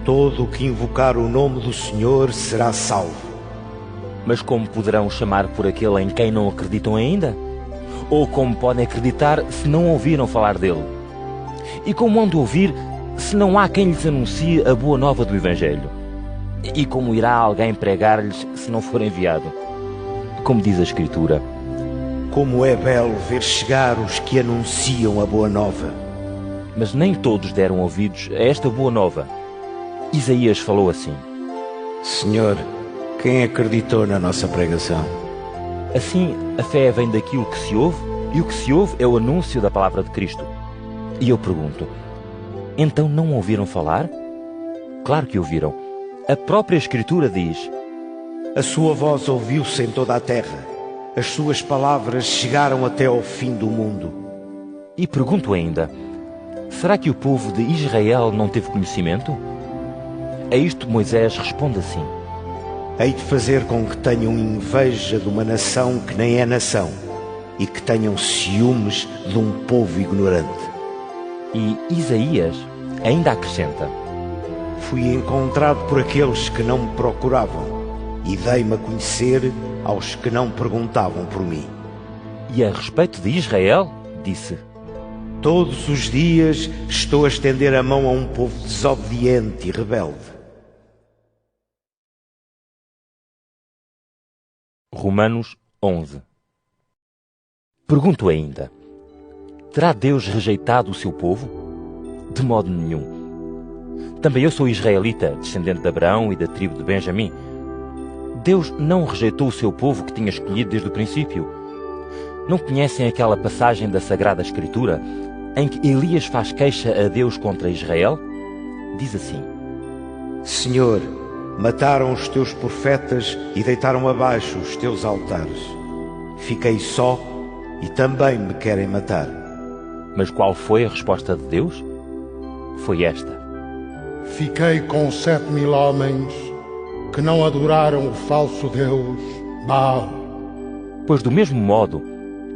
Speaker 2: Todo o que invocar o nome do Senhor será salvo.
Speaker 1: Mas como poderão chamar por aquele em quem não acreditam ainda? Ou como podem acreditar se não ouviram falar dele? E como hão de ouvir se não há quem lhes anuncie a boa nova do Evangelho? E como irá alguém pregar-lhes se não for enviado? Como diz a Escritura:
Speaker 2: Como é belo ver chegar os que anunciam a boa nova.
Speaker 1: Mas nem todos deram ouvidos a esta boa nova. Isaías falou assim:
Speaker 2: Senhor, quem acreditou na nossa pregação?
Speaker 1: Assim, a fé vem daquilo que se ouve, e o que se ouve é o anúncio da palavra de Cristo. E eu pergunto: então não ouviram falar? Claro que ouviram. A própria Escritura diz:
Speaker 2: A sua voz ouviu-se em toda a terra, as suas palavras chegaram até ao fim do mundo.
Speaker 1: E pergunto ainda: será que o povo de Israel não teve conhecimento? A isto Moisés responde assim:
Speaker 2: Hei de fazer com que tenham inveja de uma nação que nem é nação, e que tenham ciúmes de um povo ignorante.
Speaker 1: E Isaías ainda acrescenta:
Speaker 2: Fui encontrado por aqueles que não me procuravam, e dei-me a conhecer aos que não perguntavam por mim.
Speaker 1: E a respeito de Israel, disse:
Speaker 2: Todos os dias estou a estender a mão a um povo desobediente e rebelde.
Speaker 1: Romanos 11. Pergunto ainda: terá Deus rejeitado o seu povo? De modo nenhum. Também eu sou israelita, descendente de Abraão e da tribo de Benjamim. Deus não rejeitou o seu povo que tinha escolhido desde o princípio. Não conhecem aquela passagem da Sagrada Escritura em que Elias faz queixa a Deus contra Israel? Diz assim:
Speaker 2: Senhor, mataram os teus profetas e deitaram abaixo os teus altares. Fiquei só e também me querem matar.
Speaker 1: Mas qual foi a resposta de Deus? Foi esta:
Speaker 3: Fiquei com 7.000 homens que não adoraram o falso Deus, Baal.
Speaker 1: Pois do mesmo modo,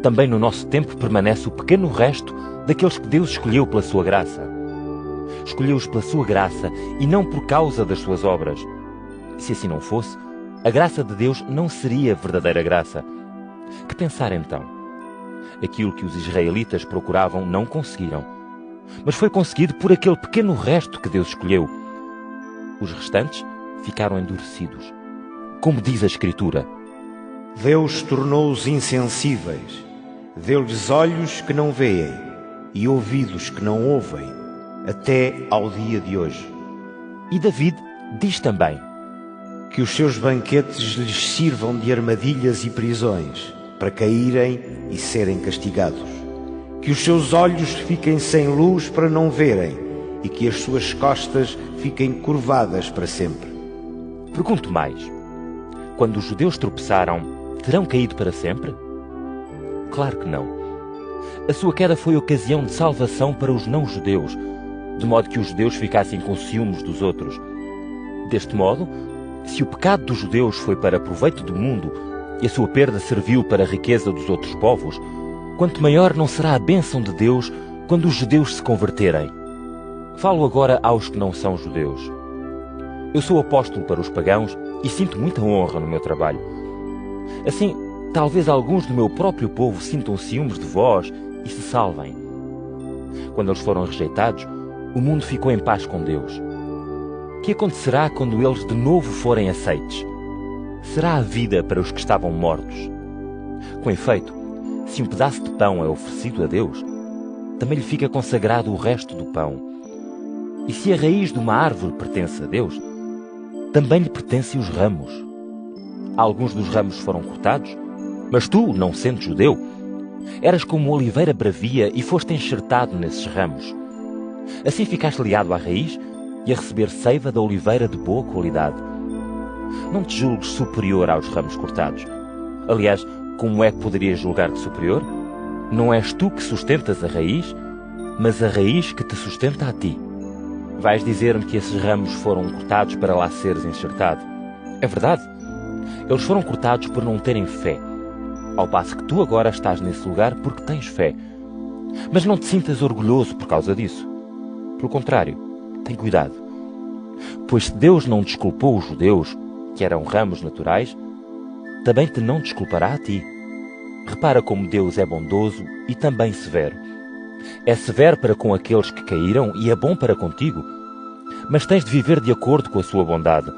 Speaker 1: também no nosso tempo permanece o pequeno resto daqueles que Deus escolheu pela sua graça. Escolheu-os pela sua graça e não por causa das suas obras. Se assim não fosse, a graça de Deus não seria verdadeira graça. Que pensar então? Aquilo que os israelitas procuravam não conseguiram, mas foi conseguido por aquele pequeno resto que Deus escolheu. Os restantes ficaram endurecidos. Como diz a Escritura:
Speaker 2: Deus tornou-os insensíveis, deu-lhes olhos que não veem e ouvidos que não ouvem, até ao dia de hoje.
Speaker 1: E David diz também:
Speaker 2: Que os seus banquetes lhes sirvam de armadilhas e prisões, para caírem e serem castigados. Que os seus olhos fiquem sem luz para não verem, e que as suas costas fiquem curvadas para sempre.
Speaker 1: Pergunto mais: quando os judeus tropeçaram, terão caído para sempre? Claro que não. A sua queda foi ocasião de salvação para os não-judeus, de modo que os judeus ficassem com ciúmes dos outros. Deste modo, se o pecado dos judeus foi para proveito do mundo e a sua perda serviu para a riqueza dos outros povos, quanto maior não será a bênção de Deus quando os judeus se converterem. Falo agora aos que não são judeus. Eu sou apóstolo para os pagãos e sinto muita honra no meu trabalho. Assim, talvez alguns do meu próprio povo sintam ciúmes de vós e se salvem. Quando eles foram rejeitados, o mundo ficou em paz com Deus. O que acontecerá quando eles de novo forem aceites? Será a vida para os que estavam mortos. Com efeito, se um pedaço de pão é oferecido a Deus, também lhe fica consagrado o resto do pão. E se a raiz de uma árvore pertence a Deus, também lhe pertencem os ramos. Alguns dos ramos foram cortados, mas tu, não sendo judeu, eras como oliveira bravia e foste enxertado nesses ramos. Assim ficaste ligado à raiz e a receber seiva da oliveira de boa qualidade. Não te julgues superior aos ramos cortados. Aliás, como é que poderias julgar-te superior? Não és tu que sustentas a raiz, mas a raiz que te sustenta a ti. Vais dizer-me que esses ramos foram cortados para lá seres enxertado. É verdade. Eles foram cortados por não terem fé, ao passo que tu agora estás nesse lugar porque tens fé. Mas não te sintas orgulhoso por causa disso. Pelo contrário, tem cuidado. Pois se Deus não desculpou os judeus, que eram ramos naturais, também te não desculpará a ti. Repara como Deus é bondoso e também severo. É severo para com aqueles que caíram e é bom para contigo, mas tens de viver de acordo com a sua bondade.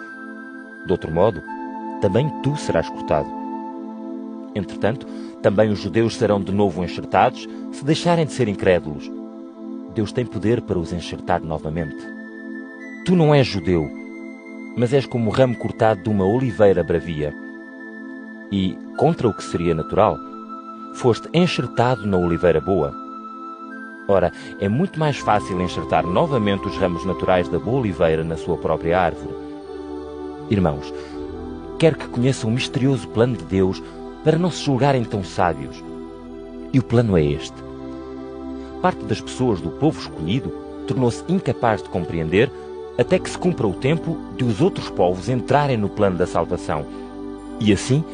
Speaker 1: De outro modo, também tu serás cortado. Entretanto, também os judeus serão de novo enxertados se deixarem de ser incrédulos. Deus tem poder para os enxertar novamente. Tu não és judeu, mas és como o ramo cortado de uma oliveira bravia. E, contra o que seria natural, foste enxertado na oliveira boa. Ora, é muito mais fácil enxertar novamente os ramos naturais da boa oliveira na sua própria árvore. Irmãos, quero que conheçam o misterioso plano de Deus para não se julgarem tão sábios. E o plano é este. Parte das pessoas do povo escolhido tornou-se incapaz de compreender até que se cumpra o tempo de os outros povos entrarem no plano da salvação. E assim,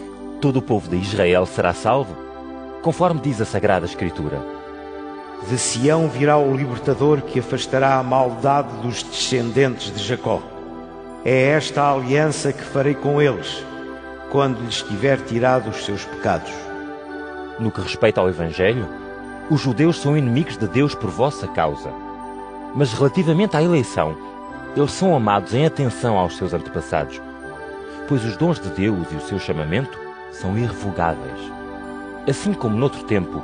Speaker 1: todo o povo de Israel será salvo, conforme diz a Sagrada Escritura.
Speaker 2: De Sião virá o libertador que afastará a maldade dos descendentes de Jacó. É esta a aliança que farei com eles, quando lhes tiver tirado os seus pecados.
Speaker 1: No que respeita ao Evangelho, os judeus são inimigos de Deus por vossa causa. Mas relativamente à eleição, eles são amados em atenção aos seus antepassados, pois os dons de Deus e o seu chamamento são irrevogáveis. Assim como noutro tempo,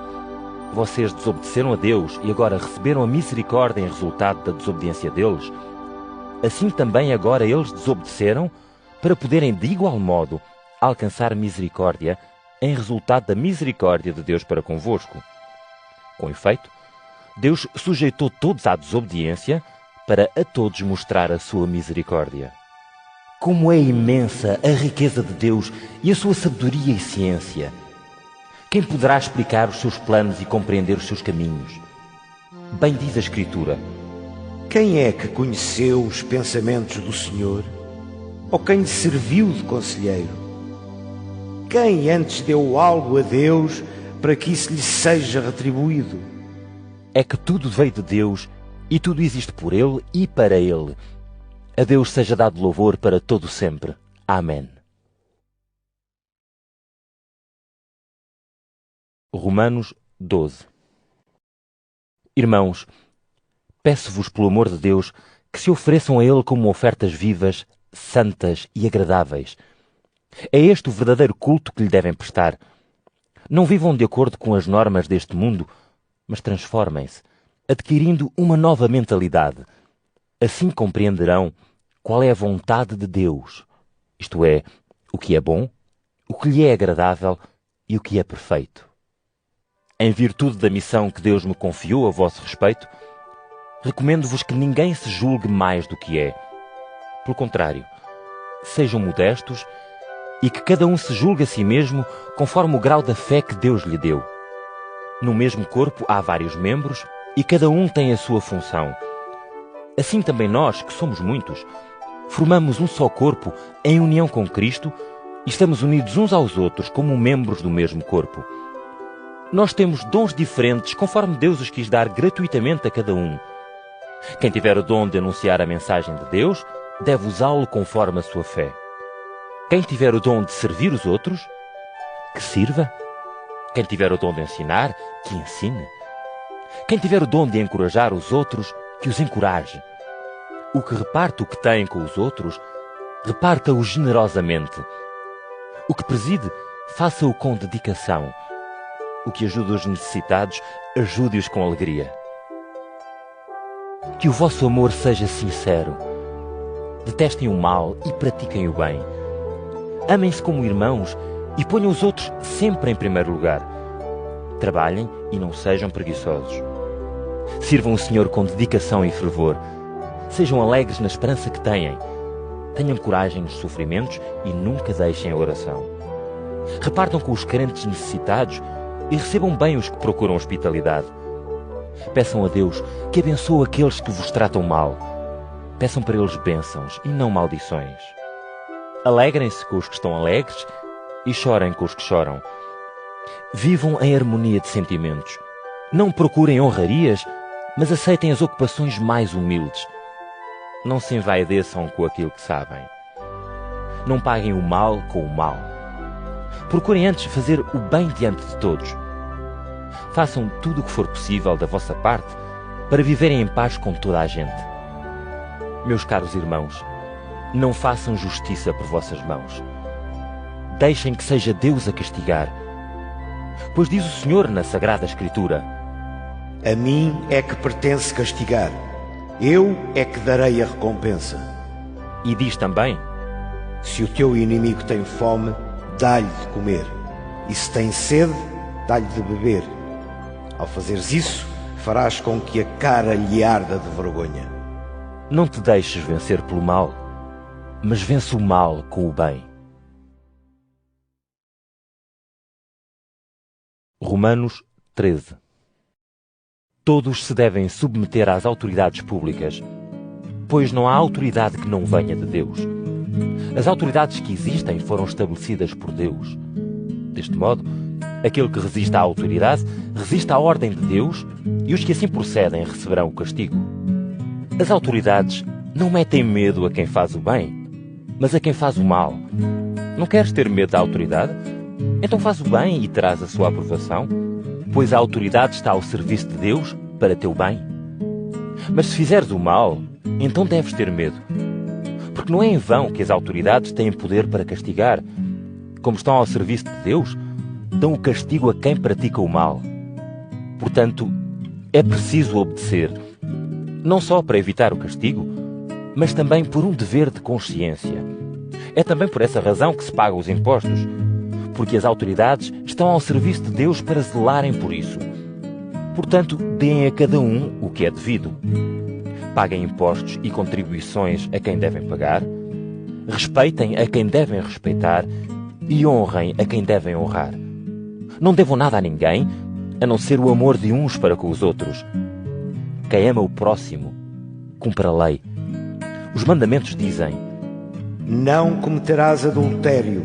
Speaker 1: vocês desobedeceram a Deus e agora receberam a misericórdia em resultado da desobediência deles, assim também agora eles desobedeceram para poderem de igual modo alcançar misericórdia em resultado da misericórdia de Deus para convosco. Com efeito, Deus sujeitou todos à desobediência para a todos mostrar a sua misericórdia. Como é imensa a riqueza de Deus e a sua sabedoria e ciência! Quem poderá explicar os seus planos e compreender os seus caminhos? Bem diz a Escritura:
Speaker 2: quem é que conheceu os pensamentos do Senhor? Ou quem lhe serviu de conselheiro? Quem antes deu algo a Deus para que isso lhe seja retribuído?
Speaker 1: É que tudo veio de Deus e tudo existe por Ele e para Ele. A Deus seja dado louvor para todo sempre. Amém. Romanos 12. Irmãos, peço-vos pelo amor de Deus que se ofereçam a Ele como ofertas vivas, santas e agradáveis. É este o verdadeiro culto que lhe devem prestar. Não vivam de acordo com as normas deste mundo, mas transformem-se, adquirindo uma nova mentalidade. Assim compreenderão qual é a vontade de Deus, isto é, o que é bom, o que lhe é agradável e o que é perfeito. Em virtude da missão que Deus me confiou a vosso respeito, recomendo-vos que ninguém se julgue mais do que é. Pelo contrário, sejam modestos e que cada um se julgue a si mesmo conforme o grau da fé que Deus lhe deu. No mesmo corpo há vários membros e cada um tem a sua função. Assim também nós, que somos muitos, formamos um só corpo em união com Cristo e estamos unidos uns aos outros como membros do mesmo corpo. Nós temos dons diferentes conforme Deus os quis dar gratuitamente a cada um. Quem tiver o dom de anunciar a mensagem de Deus, deve usá-lo conforme a sua fé. Quem tiver o dom de servir os outros, que sirva. Quem tiver o dom de ensinar, que ensine. Quem tiver o dom de encorajar os outros, que os encoraje. O que reparte o que tem com os outros, reparta-o generosamente. O que preside, faça-o com dedicação. O que ajuda os necessitados, ajude-os com alegria. Que o vosso amor seja sincero. Detestem o mal e pratiquem o bem. Amem-se como irmãos e ponham os outros sempre em primeiro lugar. Trabalhem e não sejam preguiçosos. Sirvam o Senhor com dedicação e fervor. Sejam alegres na esperança que têm. Tenham coragem nos sofrimentos e nunca deixem a oração. Repartam com os crentes necessitados e recebam bem os que procuram hospitalidade. Peçam a Deus que abençoe aqueles que vos tratam mal. Peçam para eles bênçãos e não maldições. Alegrem-se com os que estão alegres e chorem com os que choram. Vivam em harmonia de sentimentos. Não procurem honrarias, mas aceitem as ocupações mais humildes. Não se envaideçam com aquilo que sabem. Não paguem o mal com o mal. Procurem antes fazer o bem diante de todos. Façam tudo o que for possível da vossa parte para viverem em paz com toda a gente. Meus caros irmãos, não façam justiça por vossas mãos. Deixem que seja Deus a castigar. Pois diz o Senhor na Sagrada Escritura:
Speaker 2: a mim é que pertence castigar. Eu é que darei a recompensa.
Speaker 1: E diz também:
Speaker 2: se o teu inimigo tem fome, dá-lhe de comer. E se tem sede, dá-lhe de beber. Ao fazeres isso, farás com que a cara lhe arda de vergonha.
Speaker 1: Não te deixes vencer pelo mal, mas vence o mal com o bem. Romanos 13. Todos se devem submeter às autoridades públicas, pois não há autoridade que não venha de Deus. As autoridades que existem foram estabelecidas por Deus. Deste modo, aquele que resiste à autoridade resiste à ordem de Deus e os que assim procedem receberão o castigo. As autoridades não metem medo a quem faz o bem, mas a quem faz o mal. Não queres ter medo da autoridade? Então faz o bem e terás a sua aprovação, pois a autoridade está ao serviço de Deus para teu bem. Mas se fizeres o mal, então deves ter medo, porque não é em vão que as autoridades têm poder para castigar. como estão ao serviço de Deus, dão o castigo a quem pratica o mal. Portanto, é preciso obedecer, não só para evitar o castigo, mas também por um dever de consciência. É também por essa razão que se pagam os impostos, porque as autoridades estão ao serviço de Deus para zelarem por isso. Portanto, deem a cada um o que é devido. Paguem impostos e contribuições a quem devem pagar, respeitem a quem devem respeitar e honrem a quem devem honrar. Não devam nada a ninguém, a não ser o amor de uns para com os outros. Quem ama o próximo, cumpre a lei. Os mandamentos dizem:
Speaker 2: não cometerás adultério,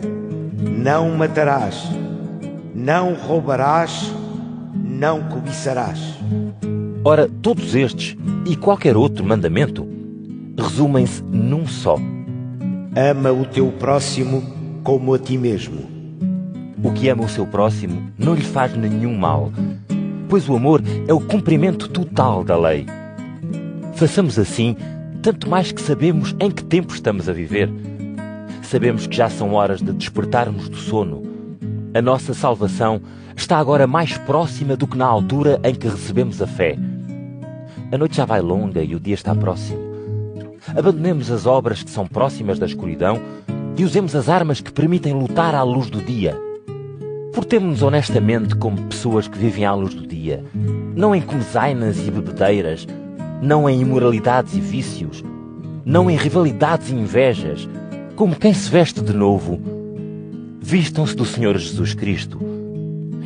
Speaker 2: não matarás, não roubarás, não cobiçarás.
Speaker 1: Ora, todos estes e qualquer outro mandamento resumem-se num só:
Speaker 2: ama o teu próximo como a ti mesmo.
Speaker 1: O que ama o seu próximo não lhe faz nenhum mal, pois o amor é o cumprimento total da lei. Façamos assim, tanto mais que sabemos em que tempo estamos a viver. Sabemos que já são horas de despertarmos do sono. A nossa salvação está agora mais próxima do que na altura em que recebemos a fé. A noite já vai longa e o dia está próximo. Abandonemos as obras que são próximas da escuridão e usemos as armas que permitem lutar à luz do dia. Portemo-nos honestamente como pessoas que vivem à luz do dia, não em comezainas e bebedeiras, não em imoralidades e vícios, não em rivalidades e invejas, como quem se veste de novo. Vistam-se do Senhor Jesus Cristo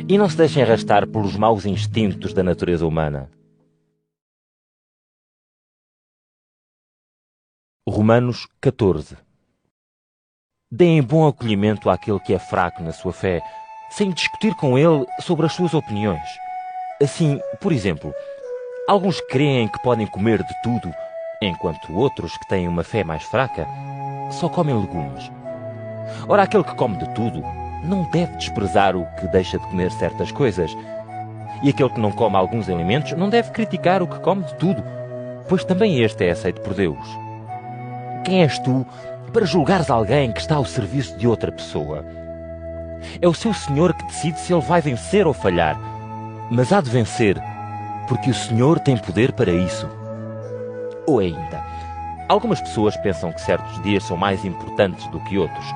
Speaker 1: e não se deixem arrastar pelos maus instintos da natureza humana. Romanos 14. Deem bom acolhimento àquele que é fraco na sua fé, sem discutir com ele sobre as suas opiniões. Assim, por exemplo, alguns creem que podem comer de tudo, enquanto outros, que têm uma fé mais fraca, só comem legumes. Ora, aquele que come de tudo não deve desprezar o que deixa de comer certas coisas. E aquele que não come alguns alimentos não deve criticar o que come de tudo, pois também este é aceito por Deus. Quem és tu para julgares alguém que está ao serviço de outra pessoa? É o seu Senhor que decide se ele vai vencer ou falhar, mas há de vencer, porque o Senhor tem poder para isso. Ou ainda, algumas pessoas pensam que certos dias são mais importantes do que outros,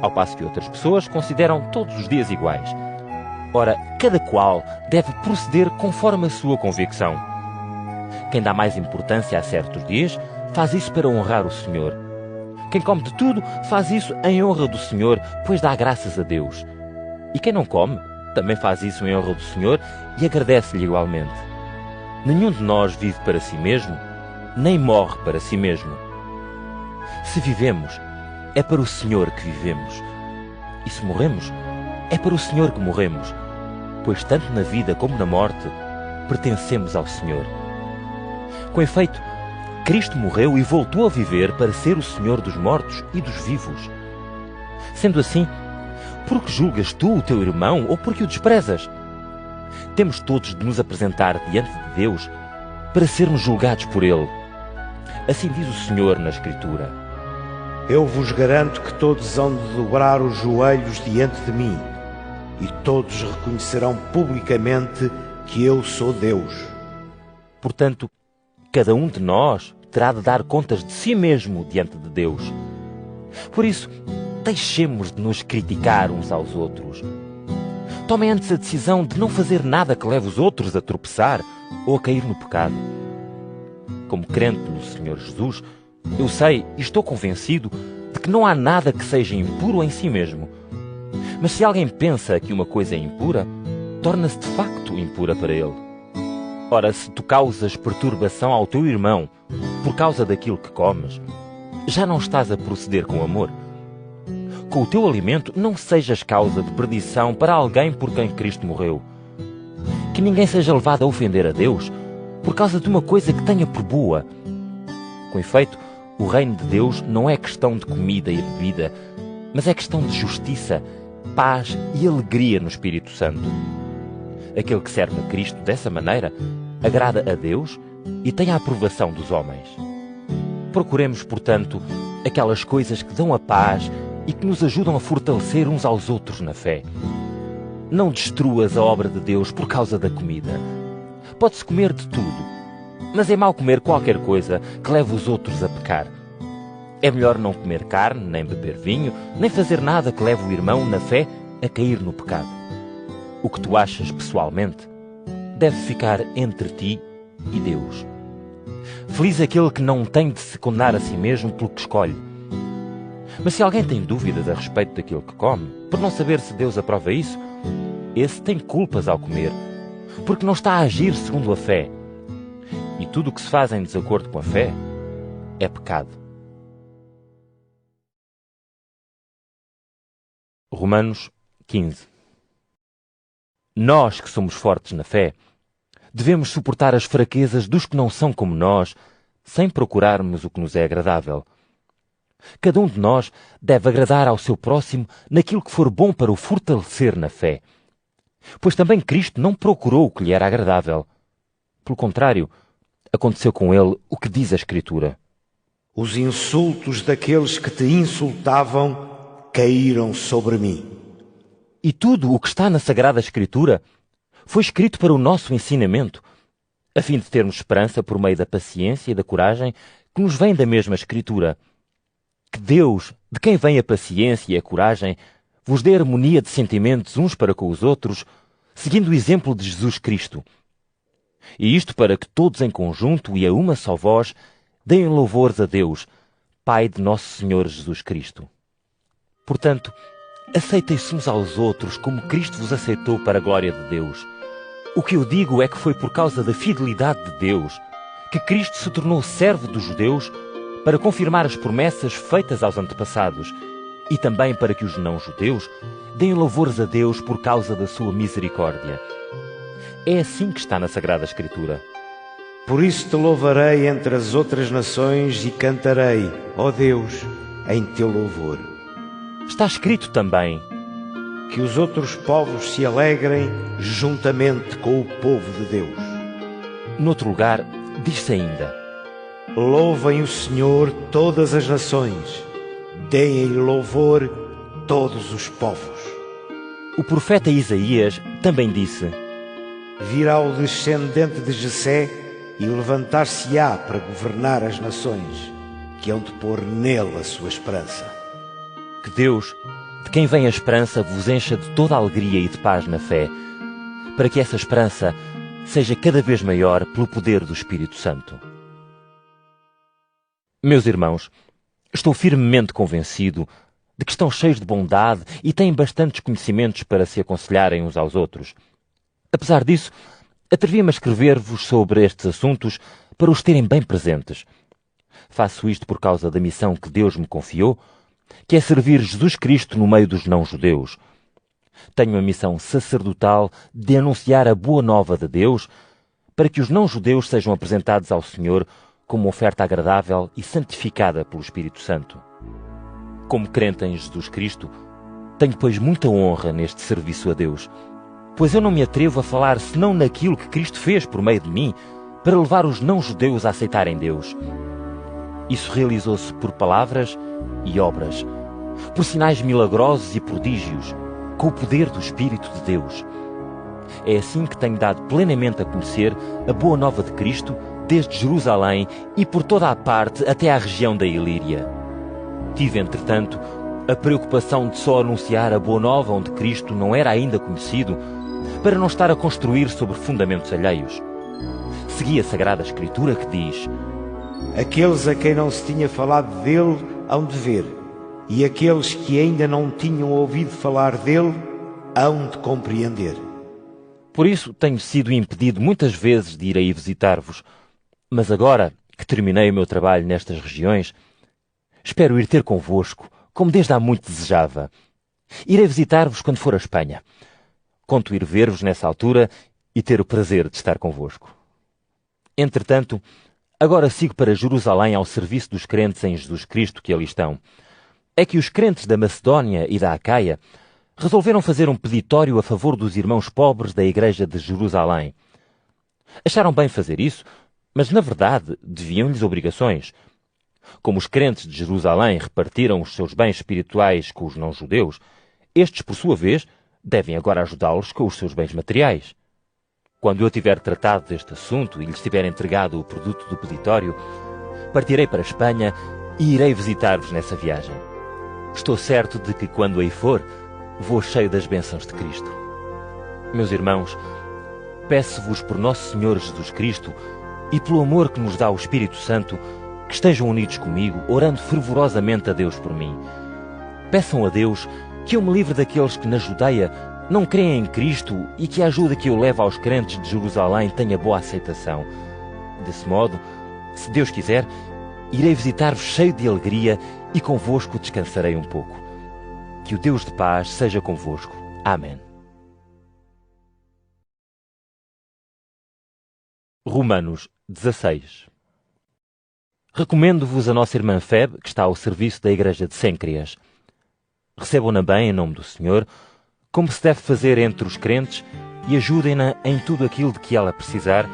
Speaker 1: ao passo que outras pessoas consideram todos os dias iguais. Ora, cada qual deve proceder conforme a sua convicção. Quem dá mais importância a certos dias faz isso para honrar o Senhor. Quem come de tudo faz isso em honra do Senhor, pois dá graças a Deus. E quem não come também faz isso em honra do Senhor e agradece-lhe igualmente. Nenhum de nós vive para si mesmo, nem morre para si mesmo. Se vivemos, é para o Senhor que vivemos. E se morremos, é para o Senhor que morremos, pois tanto na vida como na morte pertencemos ao Senhor. Com efeito, Cristo morreu e voltou a viver para ser o Senhor dos mortos e dos vivos. Sendo assim, por que julgas tu o teu irmão ou por que o desprezas? Temos todos de nos apresentar diante de Deus para sermos julgados por Ele. Assim diz o Senhor na Escritura:
Speaker 2: eu vos garanto que todos hão de dobrar os joelhos diante de mim, e todos reconhecerão publicamente que eu sou Deus.
Speaker 1: Portanto, cada um de nós terá de dar contas de si mesmo diante de Deus. Por isso, deixemos de nos criticar uns aos outros. Tomem antes a decisão de não fazer nada que leve os outros a tropeçar ou a cair no pecado. Como crente no Senhor Jesus, eu sei e estou convencido de que não há nada que seja impuro em si mesmo. Mas se alguém pensa que uma coisa é impura, torna-se de facto impura para ele. Ora, se tu causas perturbação ao teu irmão por causa daquilo que comes, já não estás a proceder com amor. Com o teu alimento não sejas causa de perdição para alguém por quem Cristo morreu. Que ninguém seja levado a ofender a Deus por causa de uma coisa que tenha por boa. Com efeito, o reino de Deus não é questão de comida e bebida, mas é questão de justiça, paz e alegria no Espírito Santo. Aquele que serve a Cristo dessa maneira agrada a Deus e tem a aprovação dos homens. Procuremos, portanto, aquelas coisas que dão a paz e que nos ajudam a fortalecer uns aos outros na fé. Não destruas a obra de Deus por causa da comida. Pode-se comer de tudo, mas é mau comer qualquer coisa que leve os outros a pecar. É melhor não comer carne, nem beber vinho, nem fazer nada que leve o irmão na fé a cair no pecado. O que tu achas pessoalmente deve ficar entre ti e Deus. Feliz aquele que não tem de se condenar a si mesmo pelo que escolhe. Mas se alguém tem dúvidas a respeito daquilo que come, por não saber se Deus aprova isso, esse tem culpas ao comer, porque não está a agir segundo a fé. E tudo o que se faz em desacordo com a fé é pecado. Romanos 15. Nós que somos fortes na fé, devemos suportar as fraquezas dos que não são como nós, sem procurarmos o que nos é agradável. Cada um de nós deve agradar ao seu próximo naquilo que for bom para o fortalecer na fé. Pois também Cristo não procurou o que lhe era agradável. Pelo contrário, aconteceu com ele o que diz a Escritura.
Speaker 2: Os insultos daqueles que te insultavam caíram sobre mim.
Speaker 1: E tudo o que está na Sagrada Escritura foi escrito para o nosso ensinamento, a fim de termos esperança por meio da paciência e da coragem que nos vem da mesma Escritura. Que Deus, de quem vem a paciência e a coragem, vos dê harmonia de sentimentos uns para com os outros, seguindo o exemplo de Jesus Cristo. E isto para que todos em conjunto e a uma só voz deem louvores a Deus, Pai de nosso Senhor Jesus Cristo. Portanto, aceitem-se uns aos outros como Cristo vos aceitou para a glória de Deus. O que eu digo é que foi por causa da fidelidade de Deus que Cristo se tornou servo dos judeus para confirmar as promessas feitas aos antepassados e também para que os não-judeus deem louvores a Deus por causa da sua misericórdia. É assim que está na Sagrada Escritura.
Speaker 2: Por isso te louvarei entre as outras nações e cantarei, ó Deus, em teu louvor.
Speaker 1: Está escrito também:
Speaker 2: que os outros povos se alegrem juntamente com o povo de Deus.
Speaker 1: Noutro lugar, diz-se ainda:
Speaker 2: louvem o Senhor todas as nações, deem-lhe louvor todos os povos.
Speaker 1: O profeta Isaías também disse:
Speaker 2: virá o descendente de Jessé e levantar-se-á para governar as nações, que hão de pôr nele a sua esperança.
Speaker 1: Que Deus, de quem vem a esperança, vos encha de toda a alegria e de paz na fé, para que essa esperança seja cada vez maior pelo poder do Espírito Santo. Meus irmãos, estou firmemente convencido de que estão cheios de bondade e têm bastantes conhecimentos para se aconselharem uns aos outros. Apesar disso, atrevi-me a escrever-vos sobre estes assuntos para os terem bem presentes. Faço isto por causa da missão que Deus me confiou, que é servir Jesus Cristo no meio dos não-judeus. Tenho a missão sacerdotal de anunciar a boa nova de Deus para que os não-judeus sejam apresentados ao Senhor como oferta agradável e santificada pelo Espírito Santo. Como crente em Jesus Cristo, tenho, pois, muita honra neste serviço a Deus, pois eu não me atrevo a falar senão naquilo que Cristo fez por meio de mim para levar os não-judeus a aceitarem Deus. Isso realizou-se por palavras e obras, por sinais milagrosos e prodígios, com o poder do Espírito de Deus. É assim que tenho dado plenamente a conhecer a boa nova de Cristo, desde Jerusalém e por toda a parte até à região da Ilíria. Tive, entretanto, a preocupação de só anunciar a boa nova onde Cristo não era ainda conhecido, para não estar a construir sobre fundamentos alheios. Segui a Sagrada Escritura que diz:
Speaker 2: aqueles a quem não se tinha falado dele hão de ver, e aqueles que ainda não tinham ouvido falar dele hão de compreender.
Speaker 1: Por isso tenho sido impedido muitas vezes de ir aí visitar-vos, mas agora que terminei o meu trabalho nestas regiões, espero ir ter convosco, como desde há muito desejava. Irei visitar-vos quando for a Espanha. Conto ir ver-vos nessa altura e ter o prazer de estar convosco. Entretanto, agora sigo para Jerusalém ao serviço dos crentes em Jesus Cristo que ali estão. É que os crentes da Macedónia e da Acaia resolveram fazer um peditório a favor dos irmãos pobres da igreja de Jerusalém. Acharam bem fazer isso, mas na verdade deviam-lhes obrigações. Como os crentes de Jerusalém repartiram os seus bens espirituais com os não-judeus, estes, por sua vez, devem agora ajudá-los com os seus bens materiais. Quando eu tiver tratado deste assunto e lhes tiver entregado o produto do peditório, partirei para a Espanha e irei visitar-vos nessa viagem. Estou certo de que, quando aí for, vou cheio das bênçãos de Cristo. Meus irmãos, peço-vos por Nosso Senhor Jesus Cristo e pelo amor que nos dá o Espírito Santo, que estejam unidos comigo, orando fervorosamente a Deus por mim. Peçam a Deus que eu me livre daqueles que na Judeia não creem em Cristo e que a ajuda que eu levo aos crentes de Jerusalém tenha boa aceitação. Desse modo, se Deus quiser, irei visitar-vos cheio de alegria e convosco descansarei um pouco. Que o Deus de paz seja convosco. Amém. Romanos 16. Recomendo-vos a nossa irmã Febe, que está ao serviço da igreja de Cêncreas. Recebam-na bem em nome do Senhor, como se deve fazer entre os crentes, e ajudem-na em tudo aquilo de que ela precisar,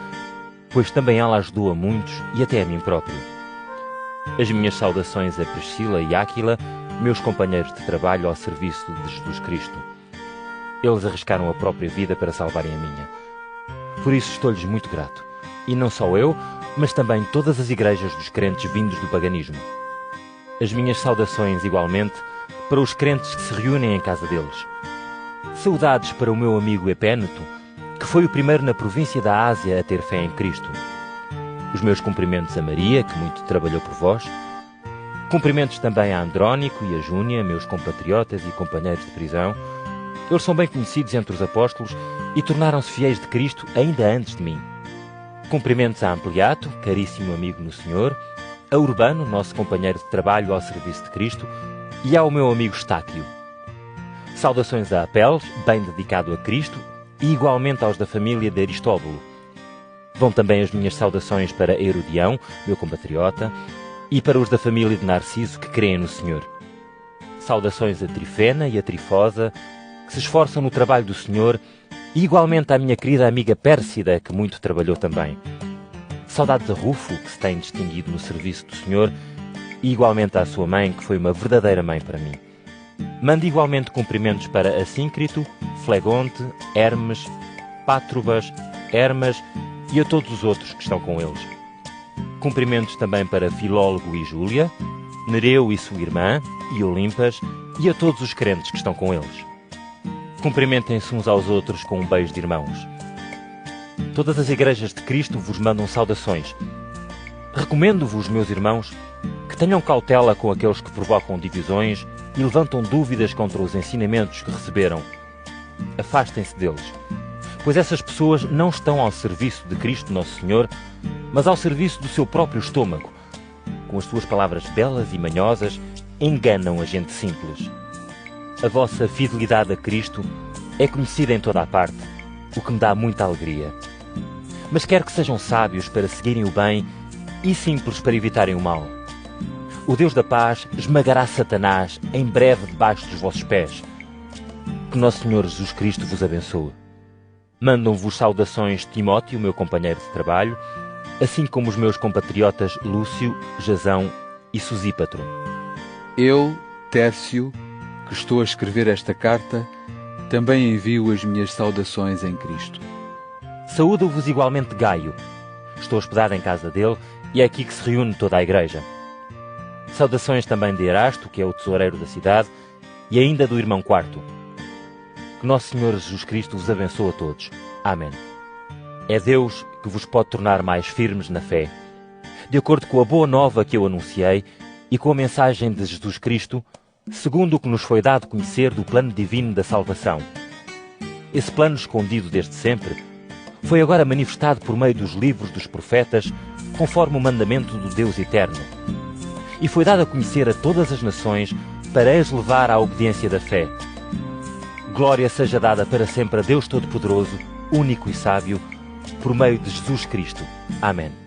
Speaker 1: pois também ela ajudou a muitos e até a mim próprio. As minhas saudações a Priscila e Áquila, meus companheiros de trabalho ao serviço de Jesus Cristo. Eles arriscaram a própria vida para salvarem a minha. Por isso estou-lhes muito grato. E não só eu, mas também todas as igrejas dos crentes vindos do paganismo. As minhas saudações, igualmente, para os crentes que se reúnem em casa deles. Saudades para o meu amigo Epéneto, que foi o primeiro na província da Ásia a ter fé em Cristo. Os meus cumprimentos a Maria, que muito trabalhou por vós. Cumprimentos também a Andrónico e a Júnia, meus compatriotas e companheiros de prisão. Eles são bem conhecidos entre os apóstolos e tornaram-se fiéis de Cristo ainda antes de mim. Cumprimentos a Ampliato, caríssimo amigo no Senhor, a Urbano, nosso companheiro de trabalho ao serviço de Cristo, e ao meu amigo Estáquio. Saudações a Apeles, bem dedicado a Cristo, e igualmente aos da família de Aristóbulo. Vão também as minhas saudações para Herodião, meu compatriota, e para os da família de Narciso, que creem no Senhor. Saudações a Trifena e a Trifosa, que se esforçam no trabalho do Senhor, e igualmente à minha querida amiga Pérsida, que muito trabalhou também. Saudades a Rufo, que se tem distinguido no serviço do Senhor, e igualmente à sua mãe, que foi uma verdadeira mãe para mim. Mando igualmente cumprimentos para Assíncrito, Flegonte, Hermes, Pátrobas, Hermas e a todos os outros que estão com eles. Cumprimentos também para Filólogo e Júlia, Nereu e sua irmã, e Olimpas, e a todos os crentes que estão com eles. Cumprimentem-se uns aos outros com um beijo de irmãos. Todas as igrejas de Cristo vos mandam saudações. Recomendo-vos, meus irmãos, que tenham cautela com aqueles que provocam divisões e levantam dúvidas contra os ensinamentos que receberam. Afastem-se deles, pois essas pessoas não estão ao serviço de Cristo Nosso Senhor, mas ao serviço do seu próprio estômago. Com as suas palavras belas e manhosas, enganam a gente simples. A vossa fidelidade a Cristo é conhecida em toda a parte, o que me dá muita alegria. Mas quero que sejam sábios para seguirem o bem e simples para evitarem o mal. O Deus da paz esmagará Satanás em breve debaixo dos vossos pés. Que Nosso Senhor Jesus Cristo vos abençoe. Mandam-vos saudações Timóteo, meu companheiro de trabalho, assim como os meus compatriotas Lúcio, Jasão e Sosípatro.
Speaker 4: Eu, Tércio, que estou a escrever esta carta, também envio as minhas saudações em Cristo.
Speaker 1: Saúdo-vos igualmente Gaio. Estou hospedado em casa dele e é aqui que se reúne toda a igreja. Saudações também de Erasto, que é o tesoureiro da cidade, e ainda do irmão Quarto. Que Nosso Senhor Jesus Cristo vos abençoe a todos. Amém. É Deus que vos pode tornar mais firmes na fé. De acordo com a boa nova que eu anunciei e com a mensagem de Jesus Cristo, segundo o que nos foi dado conhecer do plano divino da salvação. Esse plano escondido desde sempre foi agora manifestado por meio dos livros dos profetas, conforme o mandamento do Deus eterno. E foi dado a conhecer a todas as nações para as levar à obediência da fé. Glória seja dada para sempre a Deus Todo-Poderoso, único e sábio, por meio de Jesus Cristo. Amém.